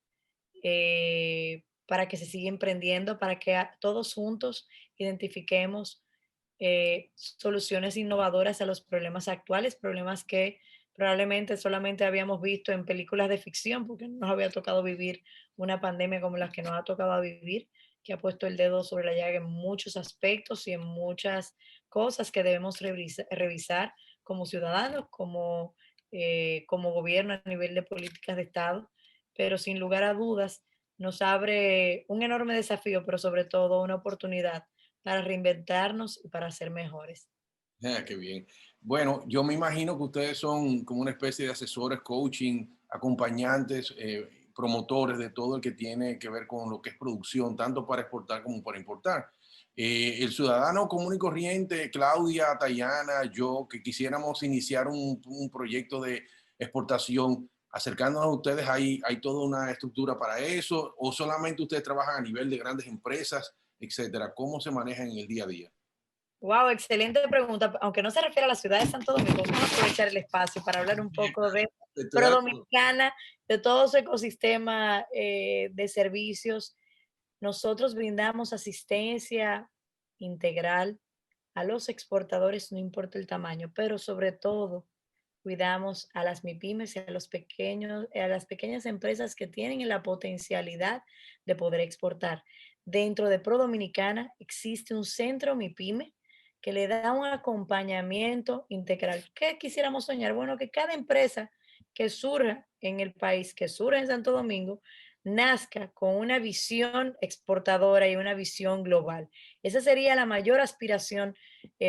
para que se siga emprendiendo, para que todos juntos identifiquemos soluciones innovadoras a los problemas actuales, problemas que probablemente solamente habíamos visto en películas de ficción, porque no nos había tocado vivir una pandemia como la que nos ha tocado vivir, que ha puesto el dedo sobre la llaga en muchos aspectos y en muchas cosas que debemos revisar como ciudadanos, como gobierno a nivel de políticas de Estado, pero sin lugar a dudas nos abre un enorme desafío, pero sobre todo una oportunidad para reinventarnos y para ser mejores. Ah, qué bien. Bueno, yo me imagino que ustedes son como una especie de asesores, coaching, acompañantes, promotores de todo el que tiene que ver con lo que es producción, tanto para exportar como para importar. El ciudadano común y corriente, Claudia, Tayana, yo, que quisiéramos iniciar un proyecto de exportación, acercándonos a ustedes, ¿hay toda una estructura para eso? ¿O solamente ustedes trabajan a nivel de grandes empresas, etcétera? ¿Cómo se manejan en el día a día? Wow, excelente pregunta. Aunque no se refiere a la ciudad de Santo Domingo, vamos a aprovechar el espacio para hablar un poco de Estoy de Pro acuerdo. Dominicana, de todo su ecosistema de servicios. Nosotros brindamos asistencia integral a los exportadores, no importa el tamaño, pero sobre todo cuidamos a las MIPIMES y a los pequeños, a las pequeñas empresas que tienen la potencialidad de poder exportar. Dentro de Pro Dominicana existe un centro MIPIME que le da un acompañamiento integral. ¿Qué quisiéramos soñar? Bueno, que cada empresa que surja en el país, que surja en Santo Domingo, nazca con una visión exportadora y una visión global. Esa sería la mayor aspiración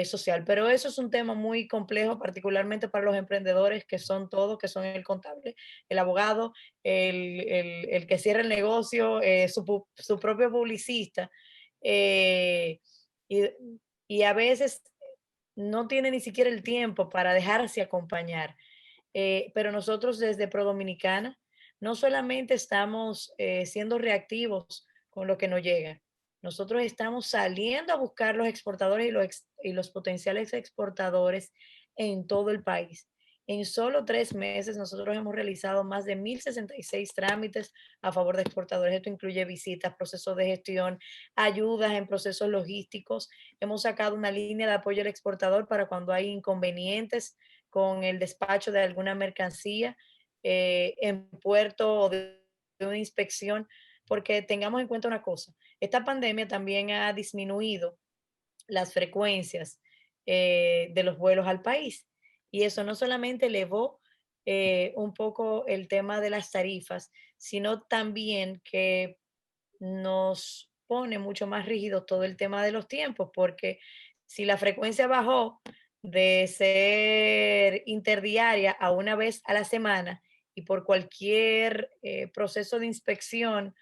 social, pero eso es un tema muy complejo, particularmente para los emprendedores que son todos, que son el contable, el abogado, el que cierra el negocio, su propio publicista. eh, y, y a veces no tiene ni siquiera el tiempo para dejarse acompañar. Pero nosotros desde Pro Dominicana no solamente estamos siendo reactivos con lo que nos llega, nosotros estamos saliendo a buscar los exportadores y los potenciales exportadores en todo el país. En solo 3 meses nosotros hemos realizado más de 1.066 trámites a favor de exportadores. Esto incluye visitas, procesos de gestión, ayudas en procesos logísticos. Hemos sacado una línea de apoyo al exportador para cuando hay inconvenientes con el despacho de alguna mercancía en puerto o de una inspección, porque tengamos en cuenta una cosa, esta pandemia también ha disminuido las frecuencias de los vuelos al país y eso no solamente elevó un poco el tema de las tarifas, sino también que nos pone mucho más rígido todo el tema de los tiempos, porque si la frecuencia bajó de ser interdiaria a una vez a la semana y por cualquier proceso de inspección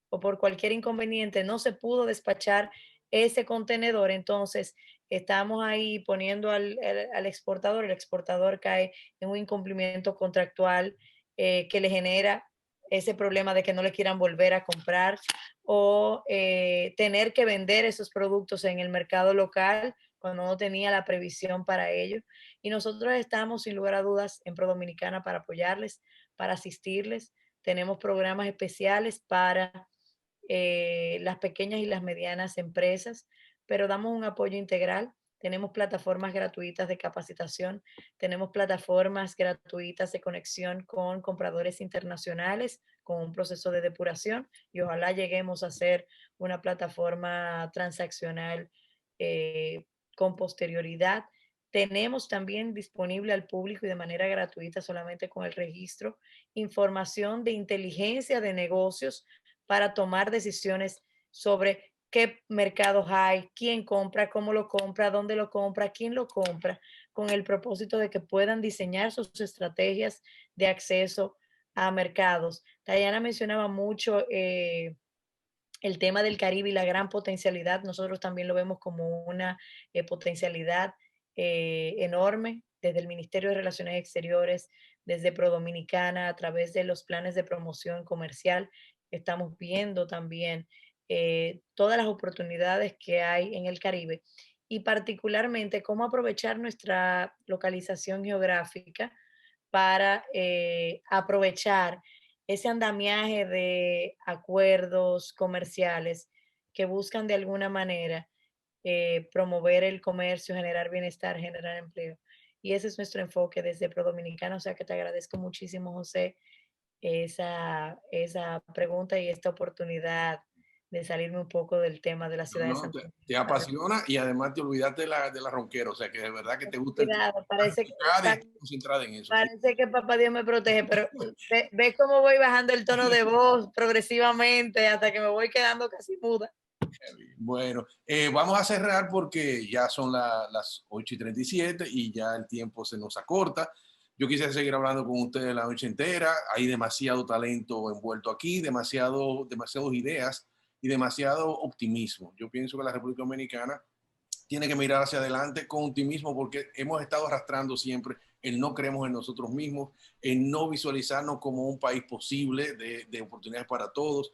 o por cualquier inconveniente no se pudo despachar ese contenedor, entonces estamos ahí poniendo al exportador, el exportador cae en un incumplimiento contractual que le genera ese problema de que no le quieran volver a comprar o tener que vender esos productos en el mercado local cuando no tenía la previsión para ello. Y nosotros estamos, sin lugar a dudas, en Pro Dominicana para apoyarles, para asistirles. Tenemos programas especiales para las pequeñas y las medianas empresas, pero damos un apoyo integral. Tenemos plataformas gratuitas de capacitación, tenemos plataformas gratuitas de conexión con compradores internacionales, con un proceso de depuración y ojalá lleguemos a ser una plataforma transaccional con posterioridad. tenemos también disponible al público y de manera gratuita, solamente con el registro, información de inteligencia de negocios para tomar decisiones sobre qué mercados hay, quién compra, cómo lo compra, dónde lo compra, quién lo compra, con el propósito de que puedan diseñar sus estrategias de acceso a mercados. Dayana mencionaba mucho el tema del Caribe y la gran potencialidad. Nosotros también lo vemos como una potencialidad enorme desde el Ministerio de Relaciones Exteriores, desde ProDominicana, a través de los planes de promoción comercial. Estamos viendo también todas las oportunidades que hay en el Caribe y particularmente cómo aprovechar nuestra localización geográfica para aprovechar ese andamiaje de acuerdos comerciales que buscan de alguna manera promover el comercio, generar bienestar, generar empleo. Y ese es nuestro enfoque desde ProDominicana. O sea que te agradezco muchísimo, José, esa pregunta y esta oportunidad de salirme un poco del tema de la ciudad de No, Santo Domingo. te apasiona y además te olvidaste de la ronquera, o sea que de verdad que te gusta el tema. Cuidado, parece que, Y estás concentrada en eso. ¿Sí? parece que papá Dios me protege, pero ve cómo voy bajando el tono de voz progresivamente hasta que me voy quedando casi muda. Bueno, vamos a cerrar porque ya son las 8:37 y ya el tiempo se nos acorta. Yo quisiera seguir hablando con ustedes la noche entera. Hay demasiado talento envuelto aquí, demasiadas ideas y demasiado optimismo. Yo pienso que la República Dominicana tiene que mirar hacia adelante con optimismo porque hemos estado arrastrando siempre el no creemos en nosotros mismos, el no visualizarnos como un país posible de oportunidades para todos.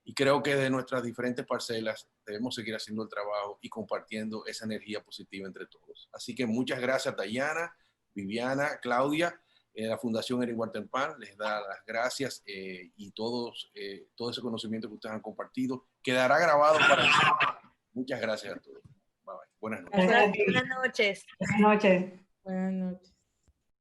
Y creo que de nuestras diferentes parcelas debemos seguir haciendo el trabajo y compartiendo esa energía positiva entre todos. Así que muchas gracias, Dayana, Viviana, Claudia. La Fundación Eric Walter Pan les da las gracias y todo ese conocimiento que ustedes han compartido quedará grabado para siempre. Muchas gracias a todos. Bye, bye. Buenas noches. Buenas noches. Buenas noches. Buenas noches.